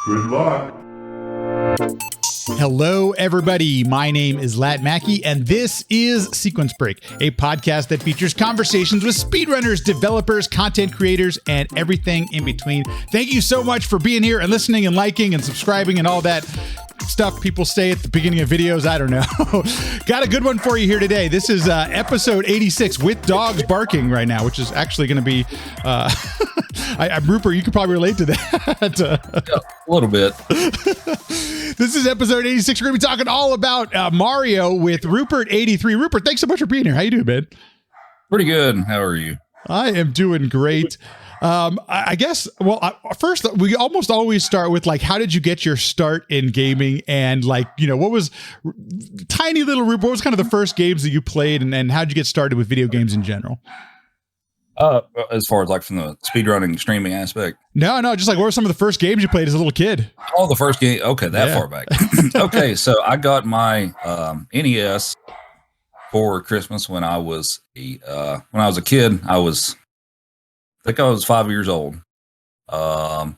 Good luck. Hello, everybody. My name is Lat Mackey, and this is Sequence Break, a podcast that features conversations with speedrunners, developers, content creators, and everything in between. Thank you so much for being here and listening and liking and subscribing and all that stuff people say at the beginning of videos. I don't know. Got a good one for you here today. This is episode 86 with dogs barking right now, which is actually going to be... I'm Rupert, you could probably relate to that. Yeah, a little bit. This is episode 86. We're going to be talking all about Mario with roopert83. Rupert, thanks so much for being here. How you doing, man? Pretty good. How are you? I am doing great. I guess, well, first, we almost always start with, like, how did you get your start in gaming? And, like, you know, what was tiny little Rupert, what was kind of the first games that you played, and how did you get started with video games in general? As far as like from the speedrunning streaming aspect? No, just like, what were some of the first games you played as a little kid? Oh, the first game. Okay, that far back. Okay, so I got my NES for Christmas when I was a kid. I think I was 5 years old. But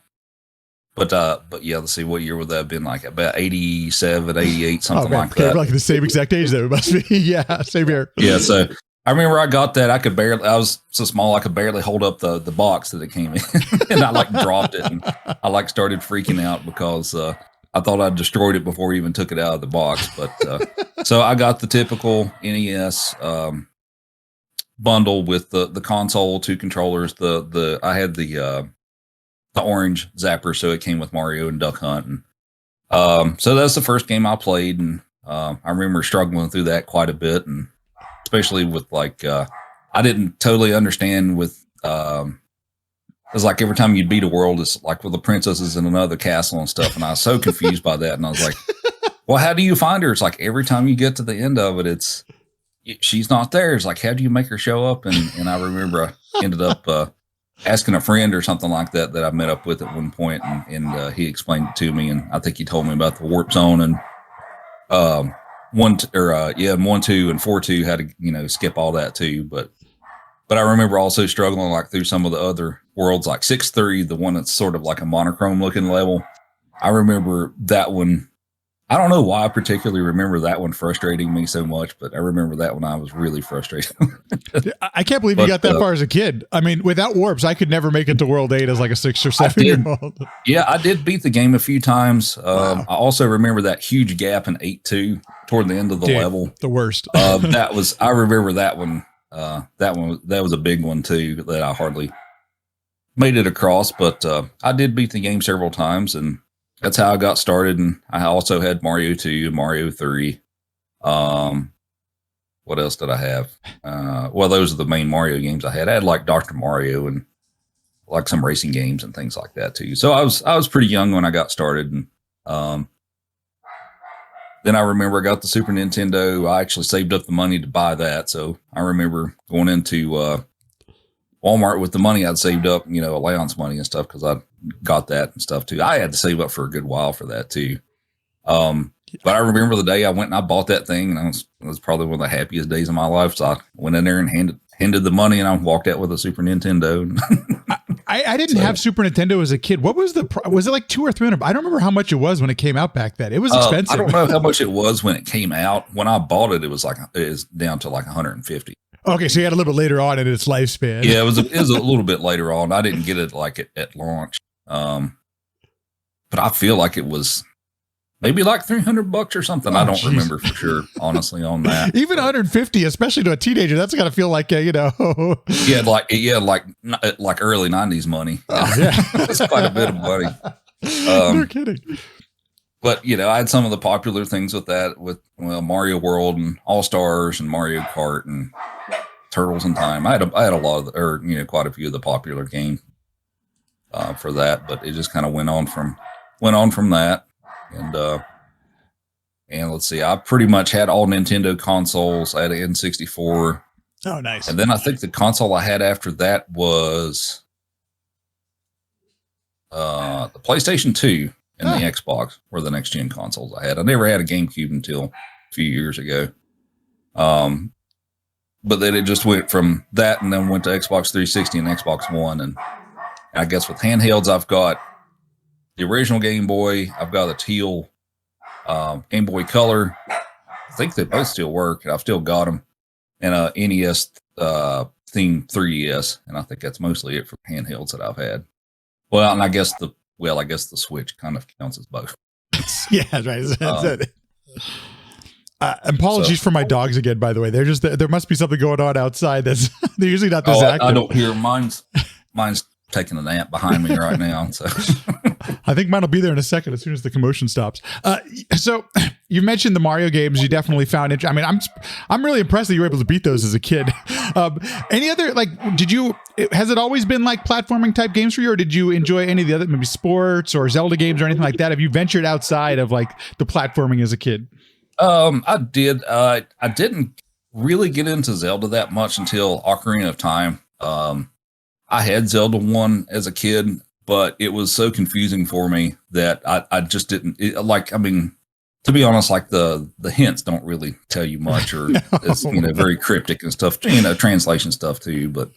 yeah, let's see, what year would that have been? Like about 87, 88, something like that. Like the same exact age that it must be. Yeah, same here. Yeah, so I remember I got that. I was so small I could barely hold up the box that it came in, and I like dropped it, and I like started freaking out because I thought I'd destroyed it before I even took it out of the box. But so I got the typical NES bundle with the console, two controllers. I had the orange zapper, so it came with Mario and Duck Hunt, and so that's the first game I played, and I remember struggling through that quite a bit, and especially with like I didn't totally understand with it's like every time you'd beat a world, it's like with the princesses in another castle and stuff, and I was so confused by that, and I was like, well, how do you find her? It's like every time you get to the end of it, she's not there. It's like, how do you make her show up? And I remember I ended up asking a friend or something like that I met up with at one point, and he explained it to me, and I think he told me about the warp zone and 1, 2, and 4, 2 had to skip all that too. But I remember also struggling like through some of the other worlds, like 6-3, the one that's sort of like a monochrome looking level. I remember that one. I don't know why I particularly remember that one frustrating me so much, but I remember that one I was really frustrated. I can't believe you got that far as a kid. I mean, without warps, I could never make it to World 8 as like a 6 or 7-year-old. Yeah, I did beat the game a few times. Wow. I also remember that huge gap in 8-2 toward the end of the level. The worst. I remember that one. That was a big one too that I hardly made it across, but I did beat the game several times, and that's how I got started. And I also had Mario 2 and Mario 3. What else did I have? Well, those are the main Mario games I had. I had like Dr. Mario and like some racing games and things like that too. So I was pretty young when I got started. And then I remember I got the Super Nintendo. I actually saved up the money to buy that. So I remember going into Walmart with the money I'd saved up, allowance money and stuff, because I got that and stuff too. I had to save up for a good while for that too. But I remember the day I went and I bought that thing, and it was probably one of the happiest days of my life. So I went in there and handed the money, and I walked out with a Super Nintendo. I didn't have Super Nintendo as a kid. What was was it like $200 or $300? I don't remember how much it was when it came out back then. It was expensive. I don't know how much it was when it came out. When I bought it, it was down to like 150. Okay, so you had a little bit later on in its lifespan. Yeah, it was a little bit later on. I didn't get it like at launch. But I feel like it was maybe like $300 or something. I don't remember for sure, honestly, on that. Even 150, especially to a teenager, that's got to feel like like early 90s money. Oh, yeah. That's quite a bit of money. No kidding. But I had some of the popular things with that, with Mario World and All Stars and Mario Kart and Turtles in Time. I had a lot of quite a few of the popular games for that, but it just kind of went on from that. And let's see, I pretty much had all Nintendo consoles. I had an N64. Oh, nice. And then I think the console I had after that was the PlayStation 2 and the Xbox were the next gen consoles I had. I never had a GameCube until a few years ago. But then it just went from that and then went to Xbox 360 and Xbox One. And I guess with handhelds, I've got the original Game Boy. I've got a teal Game Boy Color. I think they both still work. I've still got them. And a NES themed 3DS, and I think that's mostly it for handhelds that I've had. Well, and I guess the Switch kind of counts as both. Yeah, right. That's it. Apologies for my dogs again, by the way. They're just there must be something going on outside. They're usually not this active. I don't hear mine's taking a nap behind me right now. So I think mine will be there in a second as soon as the commotion stops. So you mentioned the Mario games. You definitely found it. I mean, I'm really impressed that you were able to beat those as a kid. Any other, like, has it always been like platforming type games for you, or did you enjoy any of the other, maybe sports or Zelda games or anything like that? Have you ventured outside of like the platforming as a kid? I did. I didn't really get into Zelda that much until Ocarina of Time. I had Zelda 1 as a kid, but it was so confusing for me that I just didn't to be honest, like the hints don't really tell you much, or no. It's very cryptic and stuff, translation stuff too. But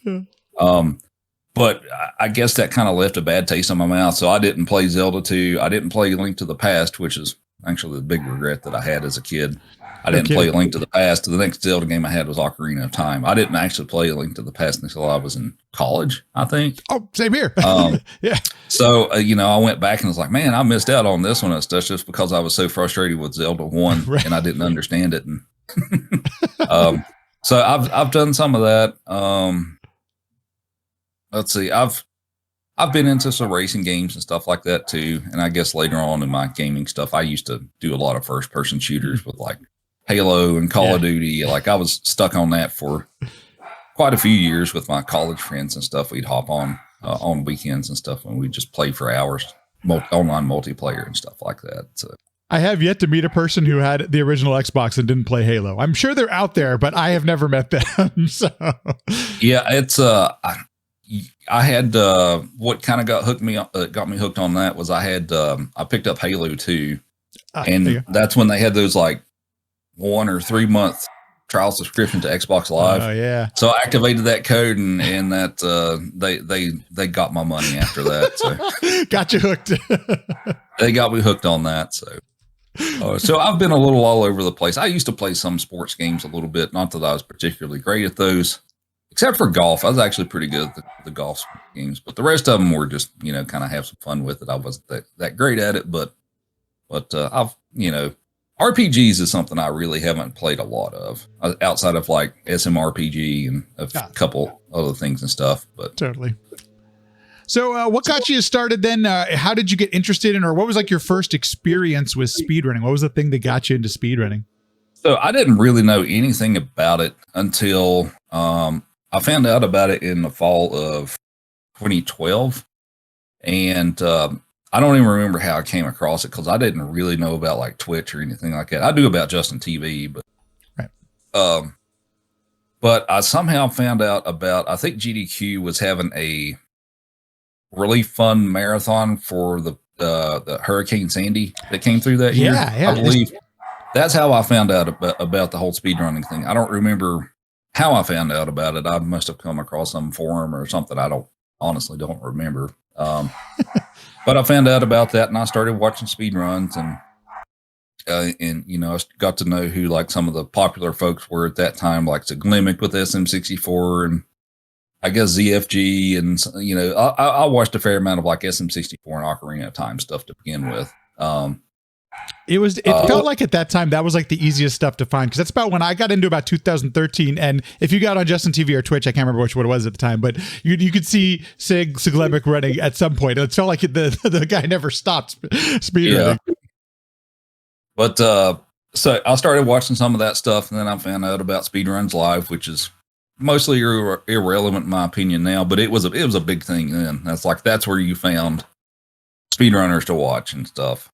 I guess that kind of left a bad taste in my mouth. So I didn't play Zelda 2. I didn't play Link to the Past, which is actually the big regret that I had as a kid. I didn't play Link to the Past. The next Zelda game I had was Ocarina of Time. I didn't actually play Link to the Past until I was in college, I think. Oh, same here. Yeah. So, I went back and was like, man, I missed out on this one and stuff just because I was so frustrated with Zelda 1 right. And I didn't understand it. And so I've done some of that. Let's see. I've been into some racing games and stuff like that too. And I guess later on in my gaming stuff, I used to do a lot of first person shooters with like Halo and Call of Duty. Like I was stuck on that for quite a few years with my college friends and stuff. We'd hop on weekends and stuff when we just play for hours, online multiplayer and stuff like that. So I have yet to meet a person who had the original Xbox and didn't play Halo. I'm sure they're out there, but I have never met them. So yeah, it's I had what kind of got me hooked on that was I picked up Halo 2, and that's when they had those like 1 or 3 month trial subscription to Xbox Live. Oh yeah! So I activated that code, and that they got my money after that. So got you hooked. They got me hooked on that. So I've been a little all over the place. I used to play some sports games a little bit. Not that I was particularly great at those. Except for golf, I was actually pretty good at the golf games, but the rest of them were just, kind of have some fun with it. I wasn't that great at it, but I've, RPGs is something I really haven't played a lot of outside of like SMRPG and a couple other things and stuff, but totally. So what got you started then? How did you get interested in, or what was like your first experience with speedrunning? What was the thing that got you into speedrunning? So I didn't really know anything about it until, I found out about it in the fall of 2012, and I don't even remember how I came across it because I didn't really know about like Twitch or anything like that. I do about Justin TV, but right. But I somehow found out about, I think GDQ was having a really fun marathon for the Hurricane Sandy that came through that year. Yeah. I believe that's how I found out about the whole speedrunning thing. I don't remember how I found out about it. I must have come across some forum or something. I honestly don't remember. But I found out about that and I started watching speedruns and I got to know who like some of the popular folks were at that time, like Siglimic with SM64 and I guess ZFG. And, I watched a fair amount of like SM64 and Ocarina of Time stuff to begin with. It felt like at that time that was like the easiest stuff to find, because that's about when I got into about 2013. And if you got on Justin TV or Twitch, I can't remember which one it was at the time, but you could see Siglemic running at some point. It felt like the guy never stopped speedrunning. Yeah. But so I started watching some of that stuff, and then I found out about Speedruns Live, which is mostly irrelevant in my opinion now, but it was a big thing then. That's where you found speedrunners to watch and stuff.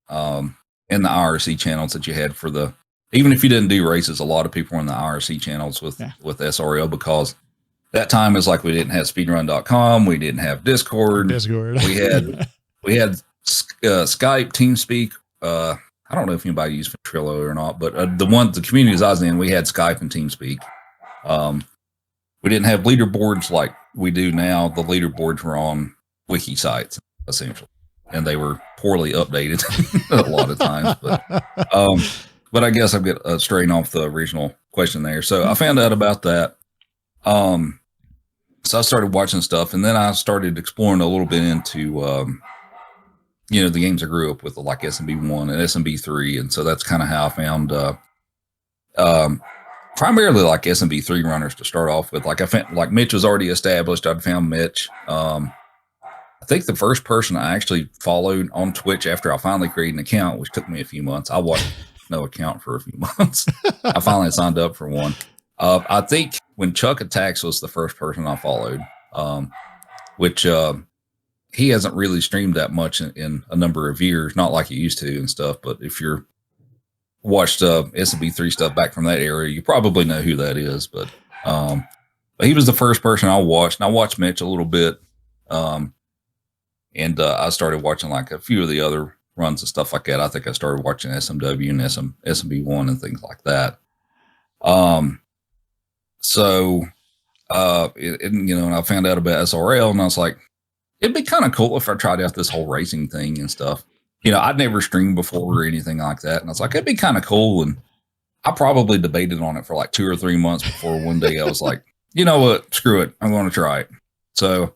In the IRC channels that you had even if you didn't do races, a lot of people were in the IRC channels with SRL, because that time is like we didn't have speedrun.com. We didn't have Discord. We had Skype, TeamSpeak. I don't know if anybody used Ventrilo or not, but the communities I was in, we had Skype and TeamSpeak. We didn't have leaderboards like we do now. The leaderboards were on wiki sites essentially, and they were poorly updated a lot of times. But I guess I'm getting straying off the original question there. So I found out about that. So I started watching stuff, and then I started exploring a little bit into, the games I grew up with, like SMB1 and SMB3. And so that's kind of how I found, primarily like SMB3 runners to start off with. Like I found, like Mitch was already established. I'd found Mitch. I think the first person I actually followed on Twitch after I finally created an account, which took me a few months. I watched no account for a few months. I finally signed up for one. I think when Chuck Attacks was the first person I followed, which he hasn't really streamed that much in a number of years, not like he used to and stuff. But if you're watched SMB3 stuff back from that era, you probably know who that is. But he was the first person I watched, and I watched Mitch a little bit. And I started watching like a few of the other runs and stuff like that. I think I started watching SMW and SMB1 and things like that. So, and I found out about SRL, and I was like, it'd be kind of cool if I tried out this whole racing thing and stuff. I'd never streamed before or anything like that. And I was like, it'd be kind of cool. And I probably debated on it for like 2 or 3 months before one day I was like, you know what, screw it. I'm going to try it. So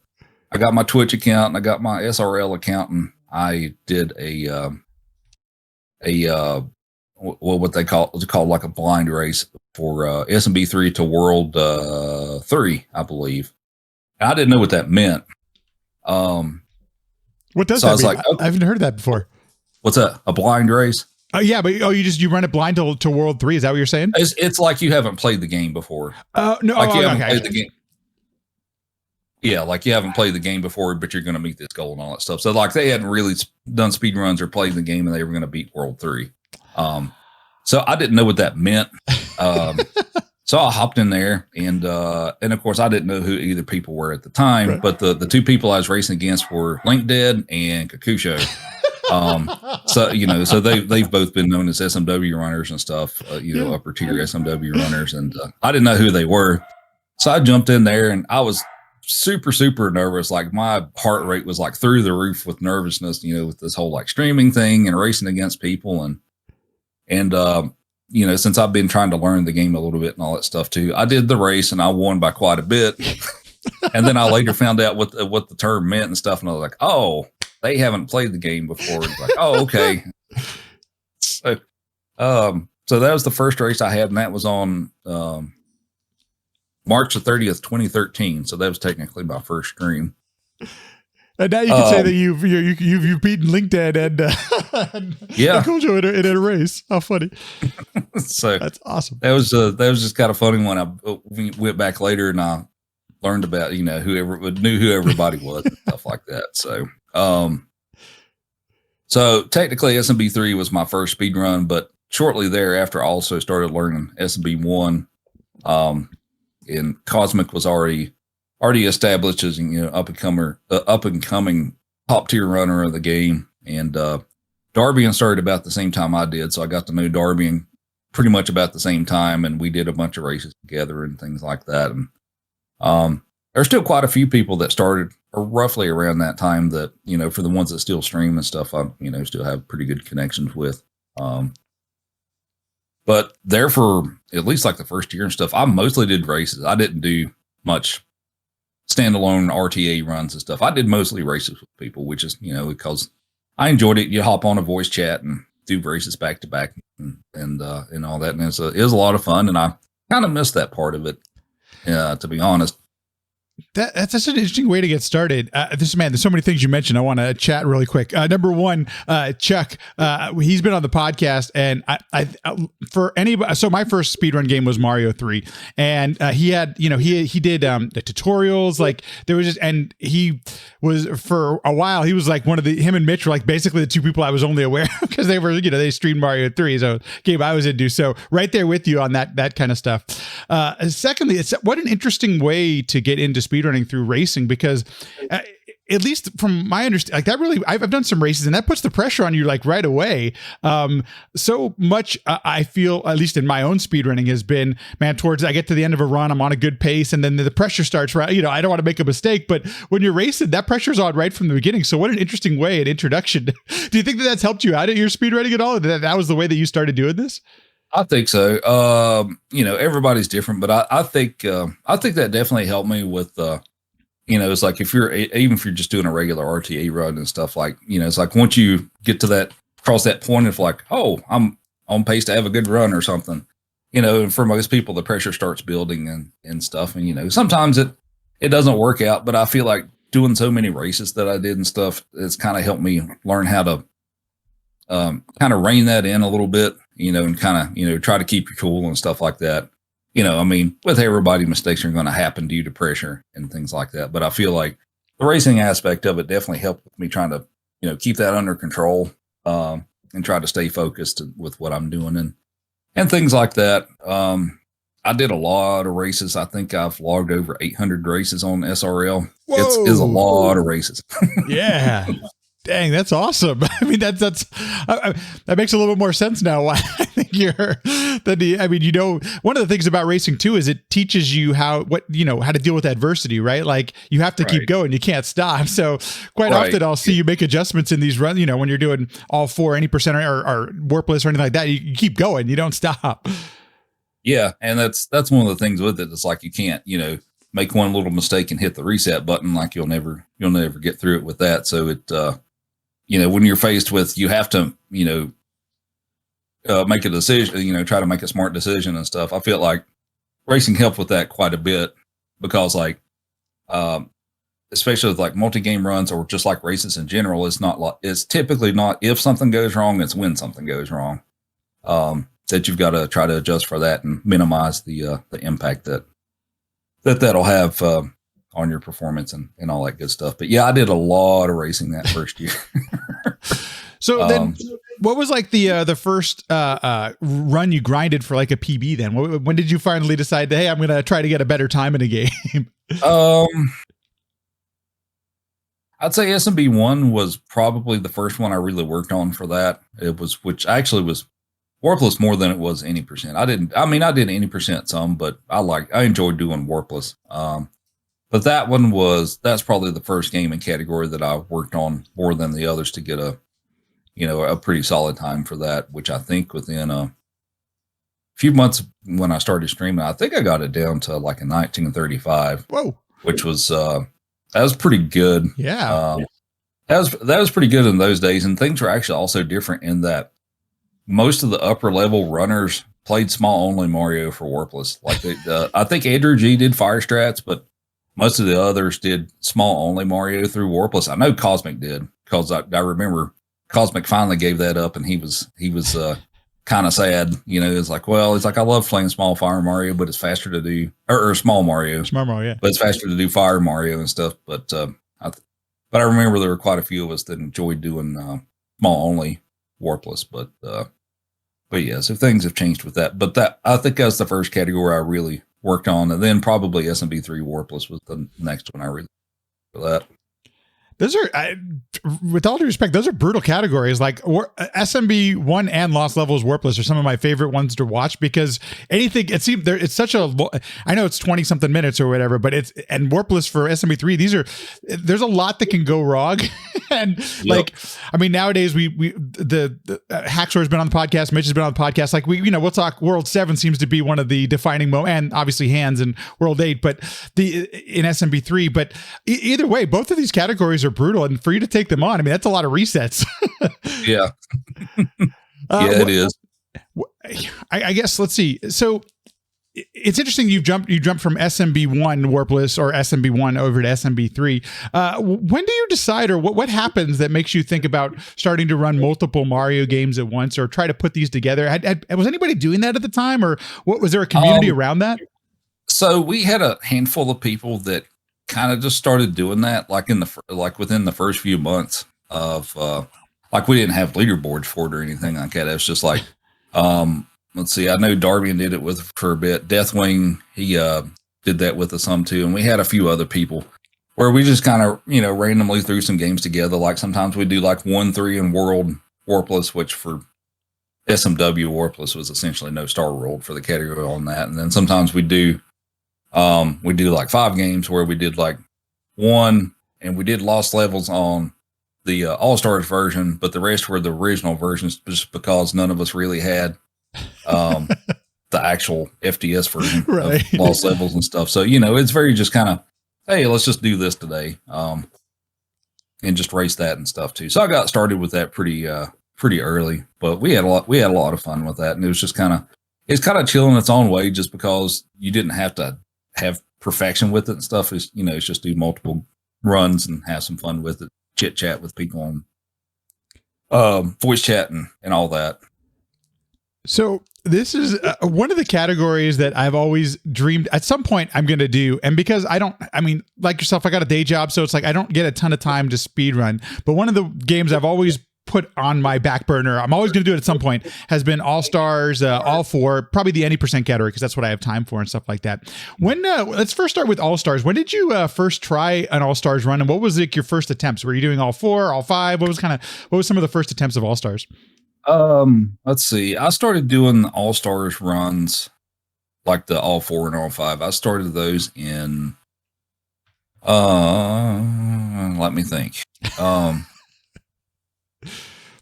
I got my Twitch account and I got my SRL account, and I did what they call like a blind race for SMB3 to World 3, I believe. And I didn't know what that meant. What does that mean? Like, okay. I haven't heard that before. What's that? A blind race? Yeah, but you run it blind to World 3. Is that what you're saying? It's like you haven't played the game before. No, like you haven't played the game. Yeah, like you haven't played the game before, but you're going to meet this goal and all that stuff. So like they hadn't really done speed runs or played the game, and they were going to beat World 3. So I didn't know what that meant. So I hopped in there, and of course I didn't know who either people were at the time, right. But the two people I was racing against were LinkDead and Kakusho. So they've both been known as SMW runners and stuff, upper tier SMW runners, and I didn't know who they were. So I jumped in there, and I was super, super nervous. Like my heart rate was like through the roof with nervousness, with this whole like streaming thing and racing against people. And since I've been trying to learn the game a little bit and all that stuff too, I did the race and I won by quite a bit. And then I later found out what the term meant and stuff. And I was like, oh, they haven't played the game before. It's like, oh, okay. So that was the first race I had, and that was on March the 30th, 2013. So that was technically my first stream. And now you can say that you've beaten LinkDead and Kojo in a race. How funny! So that's awesome. That was just kind of funny when I went back later and I learned about knew who everybody was and stuff like that. So technically SMB3 was my first speed run, but shortly thereafter I also started learning SMB1. And Cosmic was already established as up and coming top tier runner of the game, and Darbian started about the same time I did, so I got to know Darbian pretty much about the same time, and we did a bunch of races together and things like that. And there's still quite a few people that started roughly around that time that for the ones that still stream and stuff, I still have pretty good connections with. But there for at least like the first year and stuff, I mostly did races. I didn't do much standalone RTA runs and stuff. I did mostly races with people, which is, because I enjoyed it. You hop on a voice chat and do races back to back and all that. And it was a lot of fun. And I kind of missed that part of it, to be honest. That's such an interesting way to get started. There's so many things you mentioned. I want to chat really quick. Number one, Chuck, he's been on the podcast, and I for anybody. So my first speedrun game was Mario 3, and he had, he did the tutorials. Like there was just, and he was for a while. He was like him and Mitch were like basically the two people I was only aware of because they were, they streamed Mario 3, so game I was into. So right there with you on that kind of stuff. Secondly, what an interesting way to get into speedrunning through racing, because at least from my understanding, like that really, I've done some races and that puts the pressure on you like right away. So much I feel, at least in my own speedrunning, has been, man, towards I get to the end of a run, I'm on a good pace, and then the pressure starts, right? You know, I don't want to make a mistake, but when you're racing, that pressure's on right from the beginning. So what an interesting way, an introduction. Do you think that that's helped you out at your speedrunning at all? That was the way that you started doing this? I think so. You know, everybody's different, but I think that definitely helped me with, you know, it's like even if you're just doing a regular RTA run and stuff, like, you know, it's like once you get to cross that point of like, oh, I'm on pace to have a good run or something, you know, and for most people, the pressure starts building and stuff. And, you know, sometimes it doesn't work out, but I feel like doing so many races that I did and stuff, it's kind of helped me learn how to kind of rein that in a little bit, you know, and kind of, you know, try to keep your cool and stuff like that. You know, I mean, with everybody, mistakes are going to happen due to pressure and things like that. But I feel like the racing aspect of it definitely helped with me trying to, you know, keep that under control and try to stay focused with what I'm doing and things like that. I did a lot of races. I think I've logged over 800 races on SRL. It's a lot of races. Yeah. Dang, that's awesome. I mean, that makes a little bit more sense now. Why I think I mean, you know, one of the things about racing too is it teaches you how to deal with adversity, right? Like you have to keep going. You can't stop. So quite often I'll see you make adjustments in these runs, you know, when you're doing all 4, any percent or warpless or anything like that, you keep going. You don't stop. Yeah. And that's one of the things with it. It's like, you can't, you know, make one little mistake and hit the reset button. Like you'll never get through it with that. So it, you know, when you're faced with, you have to, you know, make a decision, you know, try to make a smart decision and stuff. I feel like racing helped with that quite a bit because like, especially with like multi-game runs or just like races in general, it's typically not if something goes wrong, it's when something goes wrong. That you've got to try to adjust for that and minimize the impact that'll have, on your performance and all that good stuff. But yeah, I did a lot of racing that first year. So then what was like the first run you grinded for like a PB then? When did you finally decide that, hey, I'm going to try to get a better time in a game? I'd say SMB 1 was probably the first one I really worked on for that. Which actually was warpless more than it was any percent. I did any percent some, but I enjoyed doing warpless. But that's probably the first gaming category that I worked on more than the others to get a pretty solid time for that, which I think within a few months when I started streaming, I think I got it down to like a 1935. Whoa. Which was, that was pretty good. Yeah. That was pretty good in those days. And things were actually also different in that most of the upper level runners played small only Mario for warpless. Like I think Andrew G did fire strats, but most of the others did small only Mario through warpless. I know Cosmic did because I remember Cosmic finally gave that up, and he was kind of sad. You know, it's like, well, it's like I love playing small fire Mario, but it's faster to do or small Mario, yeah, but it's faster to do fire Mario and stuff. But I remember there were quite a few of us that enjoyed doing small only warpless. But yeah, so things have changed with that. But that I think that's the first category I really worked on, and then probably SMB3 warpless was the next one I really for that. Those are, with all due respect, those are brutal categories. Like SMB 1 and Lost Levels Warpless are some of my favorite ones to watch because anything, it seems it's such a, I know it's 20 something minutes or whatever, but and Warpless for SMB3, there's a lot that can go wrong. And like, I mean, nowadays the Hacksaw has been on the podcast, Mitch has been on the podcast. Like we'll talk World 7 seems to be one of the defining moments, and obviously Hands and World 8, but in SMB3, but either way, both of these categories are brutal, and for you to take them on, I mean, that's a lot of resets. Yeah. It is. I guess, let's see. So it's interesting you jumped from SMB1 warpless or SMB1 over to SMB3. When do you decide, or what happens that makes you think about starting to run multiple Mario games at once or try to put these together? Was anybody doing that at the time, or was there a community around that? So we had a handful of people that kind of just started doing that, like within the first few months of like we didn't have leaderboards for it or anything like that. It was just like let's see, I know Darbian did it for a bit. Deathwing, he did that with us some too, and we had a few other people where we just kind of, randomly threw some games together. Like sometimes we do like 1-3 in World Warpless, which for SMW Warpless was essentially no Star World for the category on that. And then sometimes we do like 5 games where we did like 1, and we did Lost Levels on the All-Stars version, but the rest were the original versions just because none of us really had the actual FTS version of Lost Levels and stuff. So, it's very just kind of, hey, let's just do this today, and just race that and stuff too. So I got started with that pretty early, but we had a lot of fun with that, and it was just it's kind of chill in its own way, just because you didn't have to have perfection with it and stuff. It's just do multiple runs and have some fun with it, chit chat with people on voice chat and all that. So this is one of the categories that I've always dreamed at some point I'm going to do. And because like yourself, I got a day job, so it's like I don't get a ton of time to speed run. But one of the games I've always put on my back burner, I'm always going to do it at some point, has been All-Stars, all 4, probably the any percent category, because that's what I have time for and stuff like that. When let's first start with All-Stars. When did you first try an All-Stars run, and what was like your first attempts? Were you doing all 4, all 5? What was some of the first attempts of All-Stars? Let's see. I started doing the All-Stars runs, like the all 4 and all 5. I started those in let me think.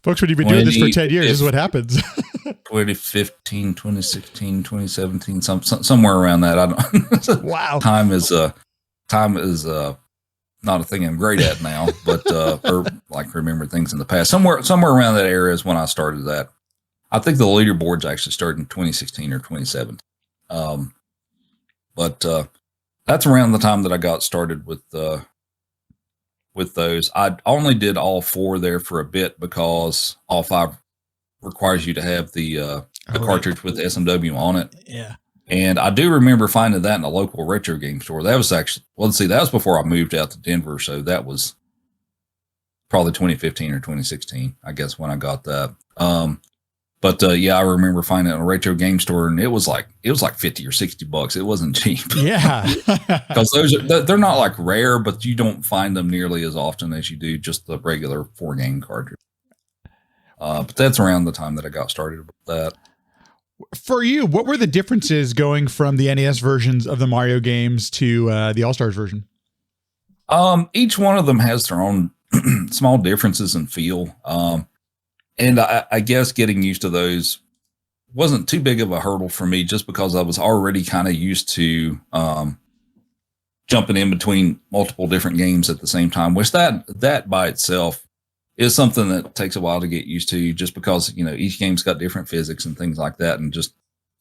Folks, when you've been doing this for 10 years, this is what happens. 2015, 2016, 2017, somewhere around that. I don't. Wow. Time is not a thing I'm great at now, but or like remember things in the past. Somewhere around that area is when I started that. I think the leaderboards actually started in 2016 or 2017. But that's around the time that I got started with those. I only did all 4 there for a bit because all 5 requires you to have the cartridge with SMW on it. Yeah. And I do remember finding that in a local retro game store. That was actually, that was before I moved out to Denver. So that was probably 2015 or 2016, I guess, when I got that. But I remember finding it in a retro game store, and it was like $50 or $60. It wasn't cheap. Yeah. Because they're not like rare, but you don't find them nearly as often as you do just the regular 4-game cartridge. But that's around the time that I got started with that. For you, what were the differences going from the NES versions of the Mario games to the All-Stars version? Each one of them has their own small differences in feel. And I guess getting used to those wasn't too big of a hurdle for me, just because I was already kind of used to jumping in between multiple different games at the same time, which that by itself is something that takes a while to get used to, just because, each game's got different physics and things like that. And just,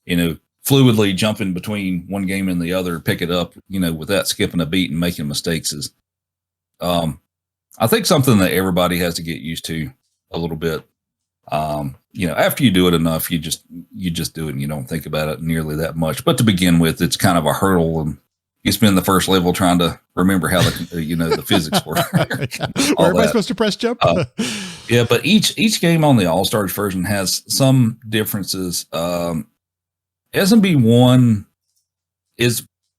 fluidly jumping between one game and the other, pick it up, without skipping a beat and making mistakes is, I think something that everybody has to get used to a little bit. After you do it enough, you just do it and you don't think about it nearly that much. But to begin with, it's kind of a hurdle, and you spend the first level trying to remember how the physics work. Where am I supposed to press jump? But each game on the All-Stars version has some differences. SMB 1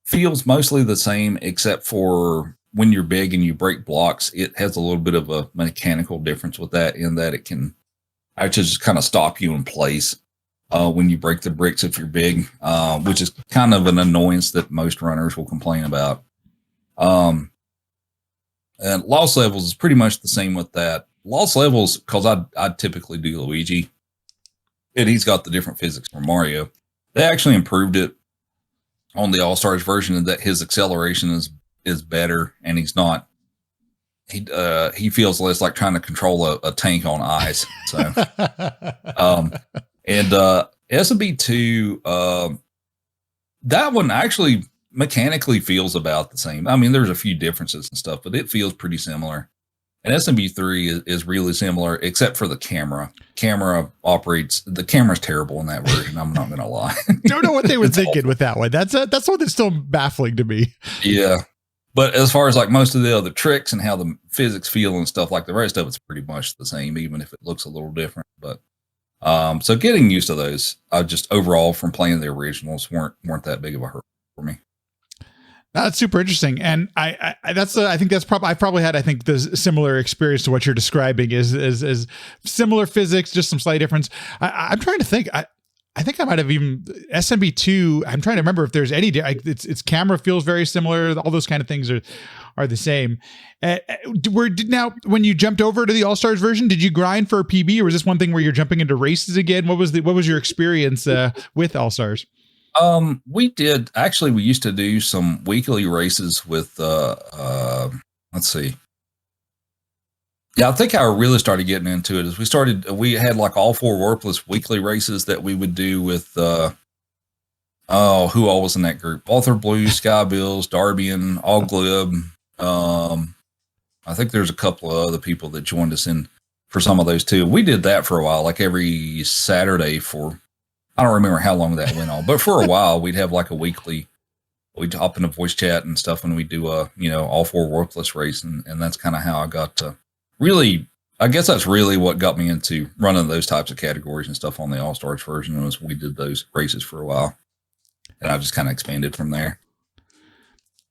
feels mostly the same, except for when you're big and you break blocks. It has a little bit of a mechanical difference with that, in that it can actually just kind of stop you in place when you break the bricks if you're big, which is kind of an annoyance that most runners will complain about. And Lost Levels is pretty much the same with that. Lost Levels, because I typically do Luigi, and he's got the different physics from Mario. They actually improved it on the All-Stars version, and that his acceleration is better, and he's not. He feels less like trying to control a tank on ice. So, and SMB 2, that one actually mechanically feels about the same. I mean, there's a few differences and stuff, but it feels pretty similar. And SMB 3 is really similar, except for the camera. The camera's terrible in that version. I'm not going to lie. Don't know what they were thinking awful with that one. That's one that's still baffling to me. Yeah. But as far as like most of the other tricks and how the physics feel and stuff, like the rest of it's pretty much the same, even if it looks a little different. But so getting used to those, just overall from playing the originals weren't that big of a hurdle for me. That's super interesting, and I think that's probably I've probably had the similar experience to what you're describing is similar physics, just some slight difference. I'm trying to think. I think I might have even SMB2. I'm trying to remember if there's any. Its camera feels very similar. All those kind of things are the same. Now, when you jumped over to the All Stars version, did you grind for a PB, or was this one thing where you're jumping into races again? What was your experience with All Stars? We did actually. We used to do some weekly races with. Let's see. Yeah, I think how I really started getting into it is we had like all 4 Worthless weekly races that we would do with. Who all was in that group? Author Blue, Sky Bills, Darbian, All Glib. I think there's a couple of other people that joined us in for some of those too. We did that for a while, like every Saturday for. I don't remember how long that went on, but for a while we'd have like a weekly, we'd hop in a voice chat and stuff when we do all 4 Worthless race. And that's kind of how I got to really, I guess that's really what got me into running those types of categories and stuff on the All Stars version was we did those races for a while and I just kind of expanded from there.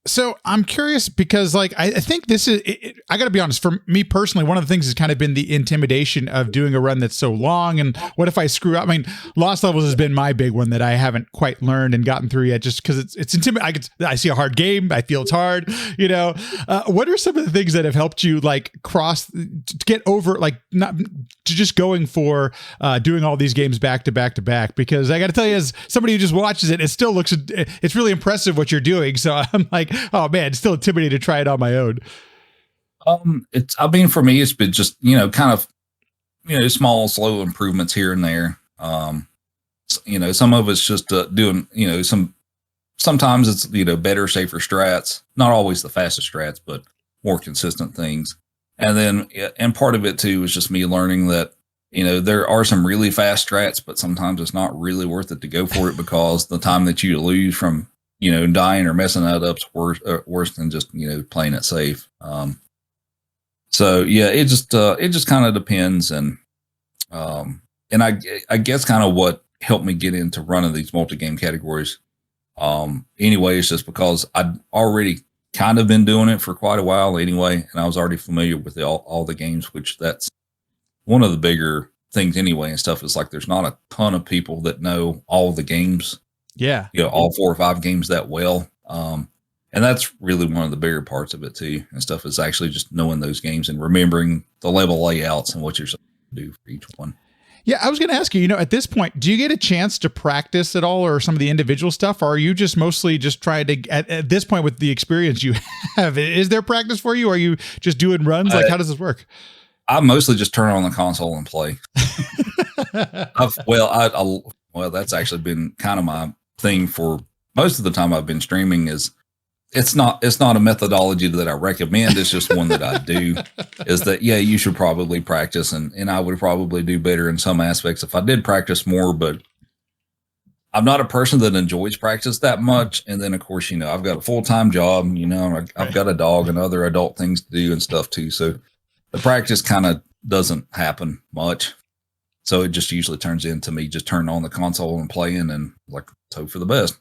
So I'm curious because like, I think this is, I gotta be honest, for me personally, one of the things has kind of been the intimidation of doing a run that's so long. And what if I screw up? I mean, Lost Levels has been my big one that I haven't quite learned and gotten through yet, just because it's intimidating. I see a hard game. I feel it's hard, what are some of the things that have helped you like to get over, like not to just going for doing all these games back to back to back? Because I got to tell you, as somebody who just watches it, it still looks, it's really impressive what you're doing. So I'm like, oh man, it's still intimidating to try it on my own. For me, it's been just, kind of, small, slow improvements here and there. Some of it's just doing, sometimes it's, better, safer strats, not always the fastest strats, but more consistent things. And then, and part of it too, is just me learning that, there are some really fast strats, but sometimes it's not really worth it to go for it because the time that you lose from, dying or messing that up's worse than just, playing it safe. So yeah, it just kind of depends. And I guess kind of what helped me get into running these multi-game categories. Anyway, it's just because I'd already kind of been doing it for quite a while anyway. And I was already familiar with all the games, which that's one of the bigger things anyway. And stuff is like, there's not a ton of people that know all the games. Yeah. All 4 or 5 games that well. And that's really one of the bigger parts of it too. And stuff is actually just knowing those games and remembering the level layouts and what you're supposed to do for each one. Yeah. I was going to ask you, at this point, do you get a chance to practice at all or some of the individual stuff? Or are you just mostly just trying to, at this point with the experience you have, is there practice for you? Or are you just doing runs? Like, how does this work? I mostly just turn on the console and play. Well, that's actually been kind of my thing for most of the time I've been streaming. Is it's not a methodology that I recommend. It's just one that I do. Is that you should probably practice, and I would probably do better in some aspects if I did practice more. But I'm not a person that enjoys practice that much. And then of course I've got a full-time job. I've got a dog and other adult things to do and stuff too. So the practice kind of doesn't happen much. So it just usually turns into me just turning on the console and playing and like hope for the best.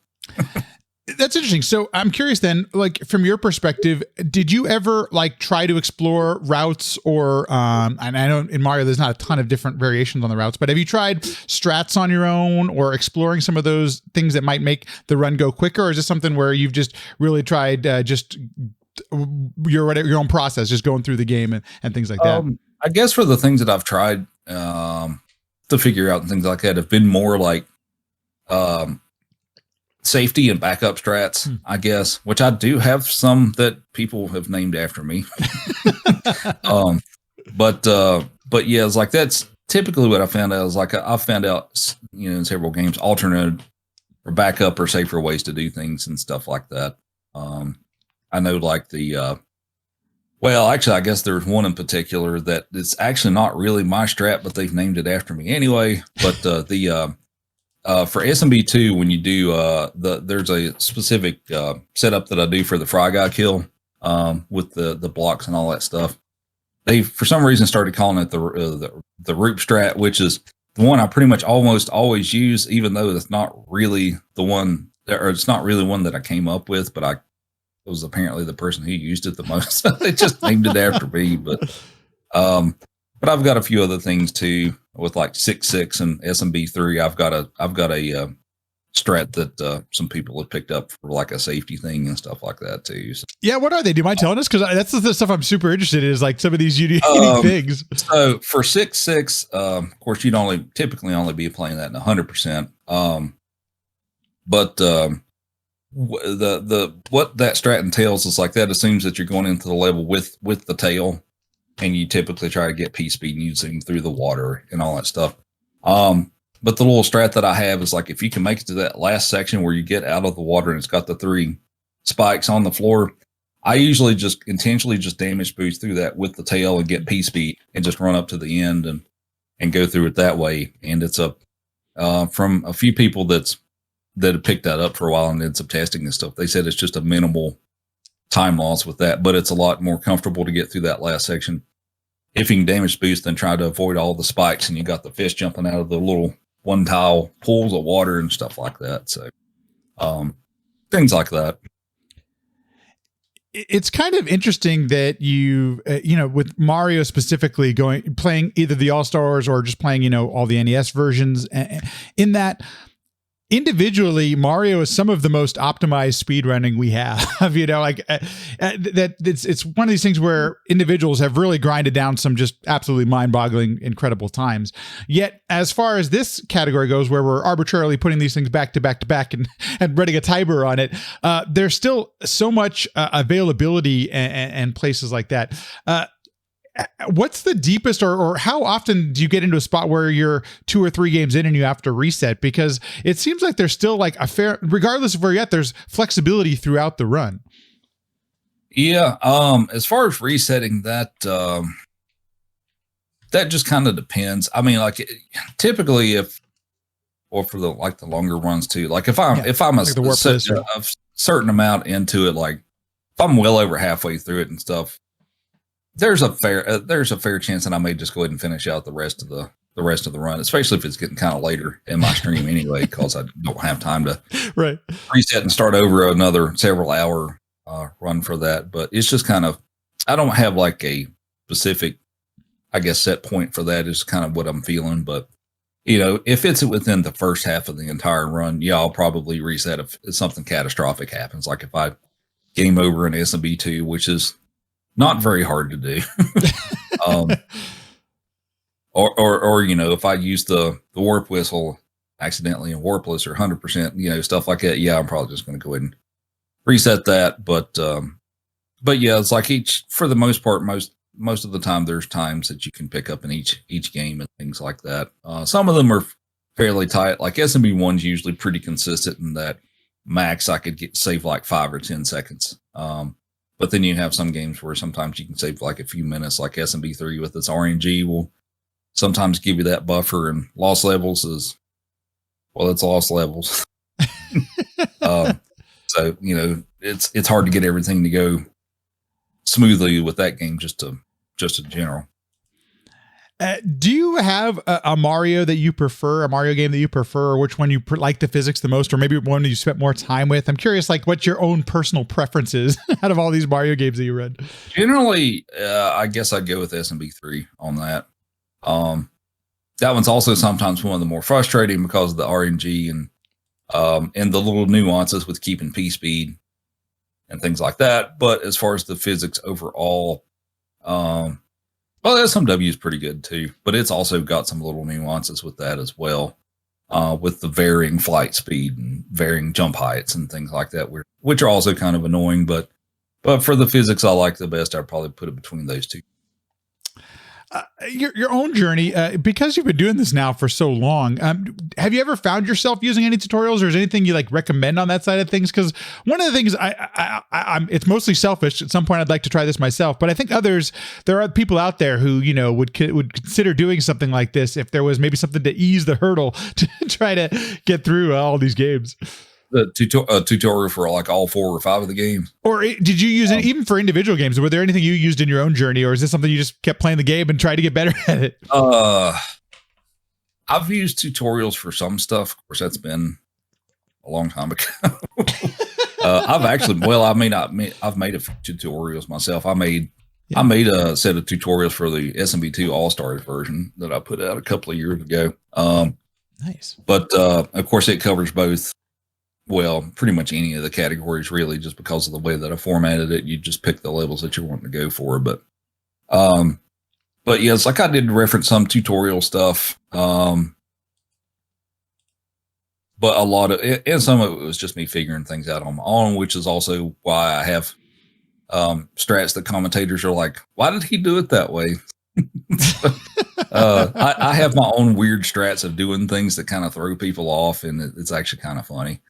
That's interesting. So I'm curious then, like from your perspective, did you ever like try to explore routes or, and I know in Mario, there's not a ton of different variations on the routes, but have you tried strats on your own or exploring some of those things that might make the run go quicker? Or is this something where you've just really tried just your own process, just going through the game and things like that? I guess for the things that I've tried, to figure out and things like that have been more like safety and backup strats, I guess, which I do have some that people have named after me. But yeah, it's like that's typically what I found out. Is like I found out, in several games, alternate or backup or safer ways to do things and stuff like that. I know like well, actually, I guess there's one in particular that it's actually not really my strat, but they've named it after me anyway. But for SMB2, when you do there's a specific setup that I do for the Fry Guy kill with the blocks and all that stuff. They for some reason started calling it the roop strat, which is the one I pretty much almost always use, even though it's not really the one, or it's not really one that I came up with, but was apparently the person who used it the most. They just named it after me, but I've got a few other things too with like 6.6 and SMB3. I've got a strat that some people have picked up for like a safety thing and stuff like that too. So, yeah, what are they? Do you mind telling us? Because that's the stuff I'm super interested in, is like some of these unique things. So for 6.6, of course, you'd typically only be playing that in 100%. But what that strat entails is like that assumes that you're going into the level with the tail, and you typically try to get P speed and you zoom through the water and all that stuff. But the little strat that I have is like, if you can make it to that last section where you get out of the water and it's got the 3 spikes on the floor, I usually just intentionally just damage boost through that with the tail and get P speed and just run up to the end and go through it that way. And it's from a few people that have picked that up for a while and did some testing and stuff. They said it's just a minimal time loss with that, but it's a lot more comfortable to get through that last section if you can damage boost than try to avoid all the spikes and you got the fish jumping out of the little one tile pools of water and stuff like that. So things like that. It's kind of interesting that you with Mario specifically playing either the All-Stars or just playing, all the NES versions, in that individually, Mario is some of the most optimized speedrunning we have. That it's one of these things where individuals have really grinded down some just absolutely mind-boggling, incredible times. Yet, as far as this category goes, where we're arbitrarily putting these things back to back to back and running a timer on it, there's still so much availability and places like that. What's the deepest or how often do you get into a spot where you're 2 or 3 games in and you have to reset? Because it seems like there's still like regardless of where you're at, there's flexibility throughout the run. Yeah. As far as resetting that just kind of depends. I mean, like typically or for the longer runs too, like if I'm like a certain amount into it, like if I'm well over halfway through it and stuff, there's a fair chance that I may just go ahead and finish out the rest of the run, especially if it's getting kind of later in my stream anyway, because I don't have time to reset and start over another several hour run for that. But it's just kind of, I don't have like a specific, I guess, set point for that. Is kind of what I'm feeling. But if it's within the first half of the entire run, yeah, I'll probably reset if something catastrophic happens. Like if I game over an SMB2, which is not very hard to do. Or if I use the warp whistle accidentally in warpless or 100%, stuff like that. Yeah, I'm probably just going to go ahead and reset that. But yeah, it's like for the most part, most of the time, there's times that you can pick up in each game and things like that. Some of them are fairly tight. Like SMB1's usually pretty consistent in that max I could save like 5 or 10 seconds. But then you have some games where sometimes you can save like a few minutes, like SMB3 with its RNG will sometimes give you that buffer, and loss levels it's loss levels. So, it's hard to get everything to go smoothly with that game, just in general. Do you have a Mario that you prefer, a Mario game that you prefer, or which one you like the physics the most, or maybe one you spent more time with? I'm curious, like what your own personal preference is out of all these Mario games that you read. Generally, I guess I'd go with SMB3 on that. That one's also sometimes one of the more frustrating because of the RNG and the little nuances with keeping P speed and things like that. But as far as the physics overall, well, SMW is pretty good too, but it's also got some little nuances with that as well, with the varying flight speed and varying jump heights and things like that, which are also kind of annoying. But for the physics I like the best, I'd probably put it between those two. Your own journey, because you've been doing this now for so long, have you ever found yourself using any tutorials, or is there anything you like recommend on that side of things? Because one of the things I'm it's mostly selfish. At some point, I'd like to try this myself, but I think there are people out there who would consider doing something like this if there was maybe something to ease the hurdle to try to get through all these games. The tutorial for like all 4 or 5 of the games. Or did you use it even for individual games? Were there anything you used in your own journey, or is this something you just kept playing the game and tried to get better at it? I've used tutorials for some stuff. Of course, that's been a long time ago. I've actually, I've made a few tutorials myself. I made a set of tutorials for the SMB2 All Stars version that I put out a couple of years ago. Nice. But of course, it covers both. Well, pretty much any of the categories, really, just because of the way that I formatted it. You just pick the levels that you're wanting to go for. But yeah, it's like I did reference some tutorial stuff. But a lot of it, and some of it was just me figuring things out on my own, which is also why I have strats that commentators are like, why did he do it that way? I have my own weird strats of doing things that kind of throw people off, and it's actually kind of funny.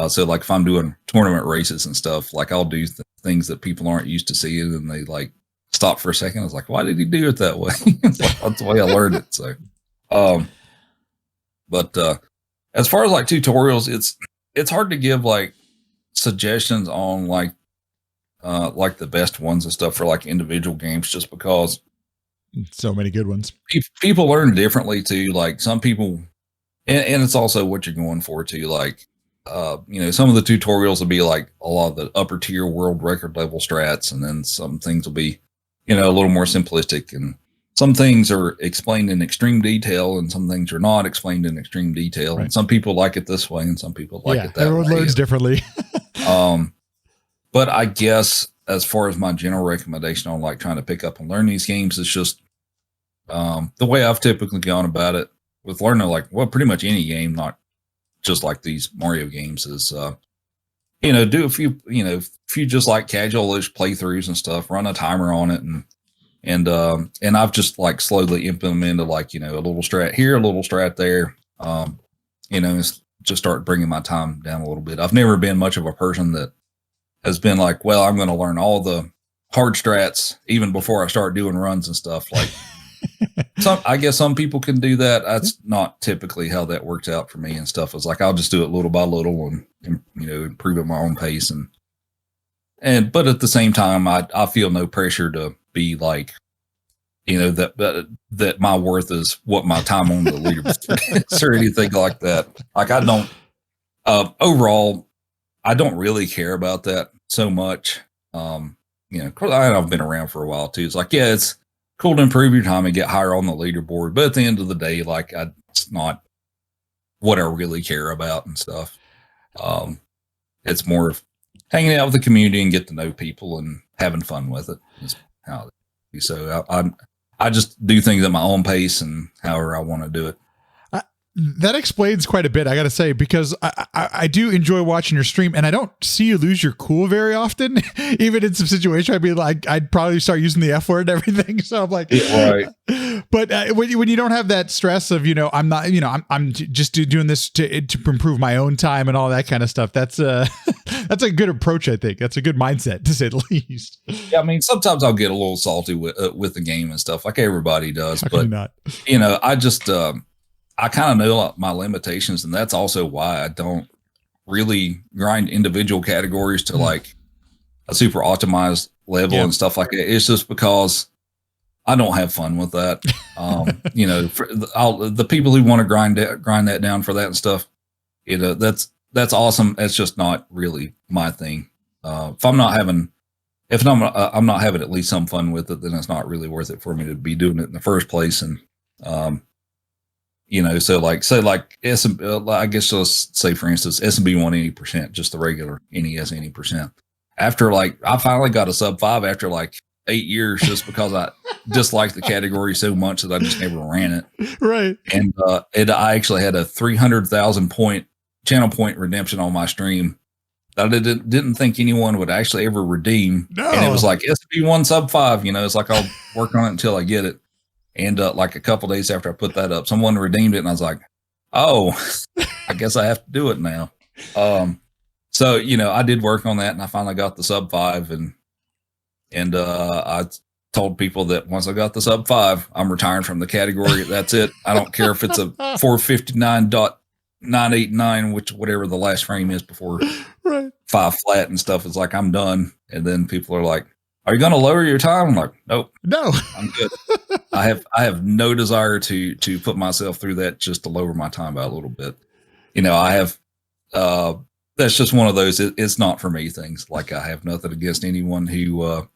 So like if I'm doing tournament races and stuff, like I'll do things that people aren't used to seeing, and they like stop for a second. I was like, why did he do it that way? That's the way I learned it. So, but as far as like tutorials, it's hard to give like suggestions on like the best ones and stuff for like individual games, just because so many good ones. People learn differently too. Like some people, and it's also what you're going for too. Like, some of the tutorials will be like a lot of the upper tier world record level strats, and then some things will be, a little more simplistic, and some things are explained in extreme detail, and some things are not explained in extreme detail. Right. And some people like it this way, and some people like it that everyone way. Learns differently. But I guess as far as my general recommendation on like trying to pick up and learn these games, is just the way I've typically gone about it with learning pretty much any game, not just like these Mario games, is do a few just like casual-ish playthroughs and stuff, run a timer on it, and I've just like slowly implemented like a little strat here, a little strat there, just start bringing my time down a little bit. I've never been much of a person that has been like, well, I'm going to learn all the hard strats even before I start doing runs and stuff. Like, I guess some people can do that. That's not typically how that works out for me and stuff. It's like, I'll just do it little by little and improve at my own pace. But at the same time, I feel no pressure to be like, that my worth is what my time on the leaderboard is or anything like that. Like I don't, overall, I don't really care about that so much. Cause I've been around for a while too. It's like, yeah, it's cool to improve your time and get higher on the leaderboard. But at the end of the day, like it's not what I really care about and stuff. It's more of hanging out with the community and get to know people and having fun with it. Is how it is. So I just do things at my own pace and however I want to do it. That explains quite a bit, I got to say, because I do enjoy watching your stream, and I don't see you lose your cool very often. Even in some situations, I'd be like, I'd probably start using the F word and everything. So I'm like, right. But when you don't have that stress of, I'm not, I'm just doing this to improve my own time and all that kind of stuff. That's a good approach. I think that's a good mindset, to say the least. Yeah, I mean, sometimes I'll get a little salty with the game and stuff, like everybody does. How but not? I just. I kind of know my limitations, and that's also why I don't really grind individual categories to like a super optimized level and stuff like that. It's just because I don't have fun with that. For the people who want to grind that down for that and stuff, that's awesome. It's just not really my thing. If I'm not having at least some fun with it, then it's not really worth it for me to be doing it in the first place. And so like I guess let's say for instance SMB 180%, just the regular NES 80%. After I finally got a sub 5 after like 8 years, just because I disliked the category so much that I just never ran it. Right. And I actually had a 300,000 point channel point redemption on my stream that I didn't think anyone would actually ever redeem. No. And it was like SMB 1 sub 5. It's like I'll work on it until I get it. And like a couple days after I put that up, someone redeemed it, and I was like, "Oh, I guess I have to do it now." So I did work on that, and I finally got the sub 5, and I told people that once I got the sub 5, I'm retiring from the category. That's it. I don't care if it's a 459.989, which whatever the last frame is before 5 flat and stuff. It's like I'm done. And then people are like, "Are you going to lower your time?" I'm like, "Nope, no, I'm good." I have no desire to put myself through that just to lower my time by a little bit. I have that's just one of those. It's not for me things. Like, I have nothing against anyone who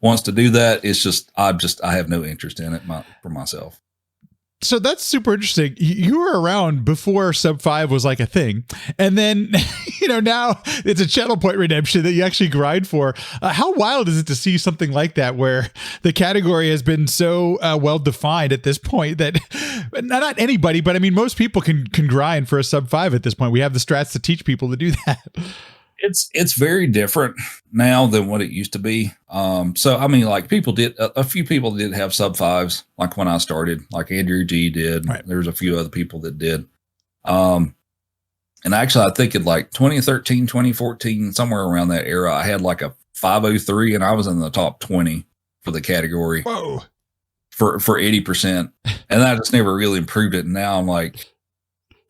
wants to do that. It's just I have no interest in it for myself. So that's super interesting. You were around before Sub 5 was like a thing. And then, now it's a channel point redemption that you actually grind for. How wild is it to see something like that where the category has been so well defined at this point that not anybody, but I mean, most people can grind for a Sub 5 at this point. We have the strats to teach people to do that. It's very different now than what it used to be. So I mean, like, a few people did have Sub 5s, like when I started, like Andrew G did. Right. There was a few other people that did. And actually, I think in like 2013, 2014, somewhere around that era, I had like a 503, and I was in the top 20 for the category. Whoa. For 80%, and I just never really improved it. And now I'm like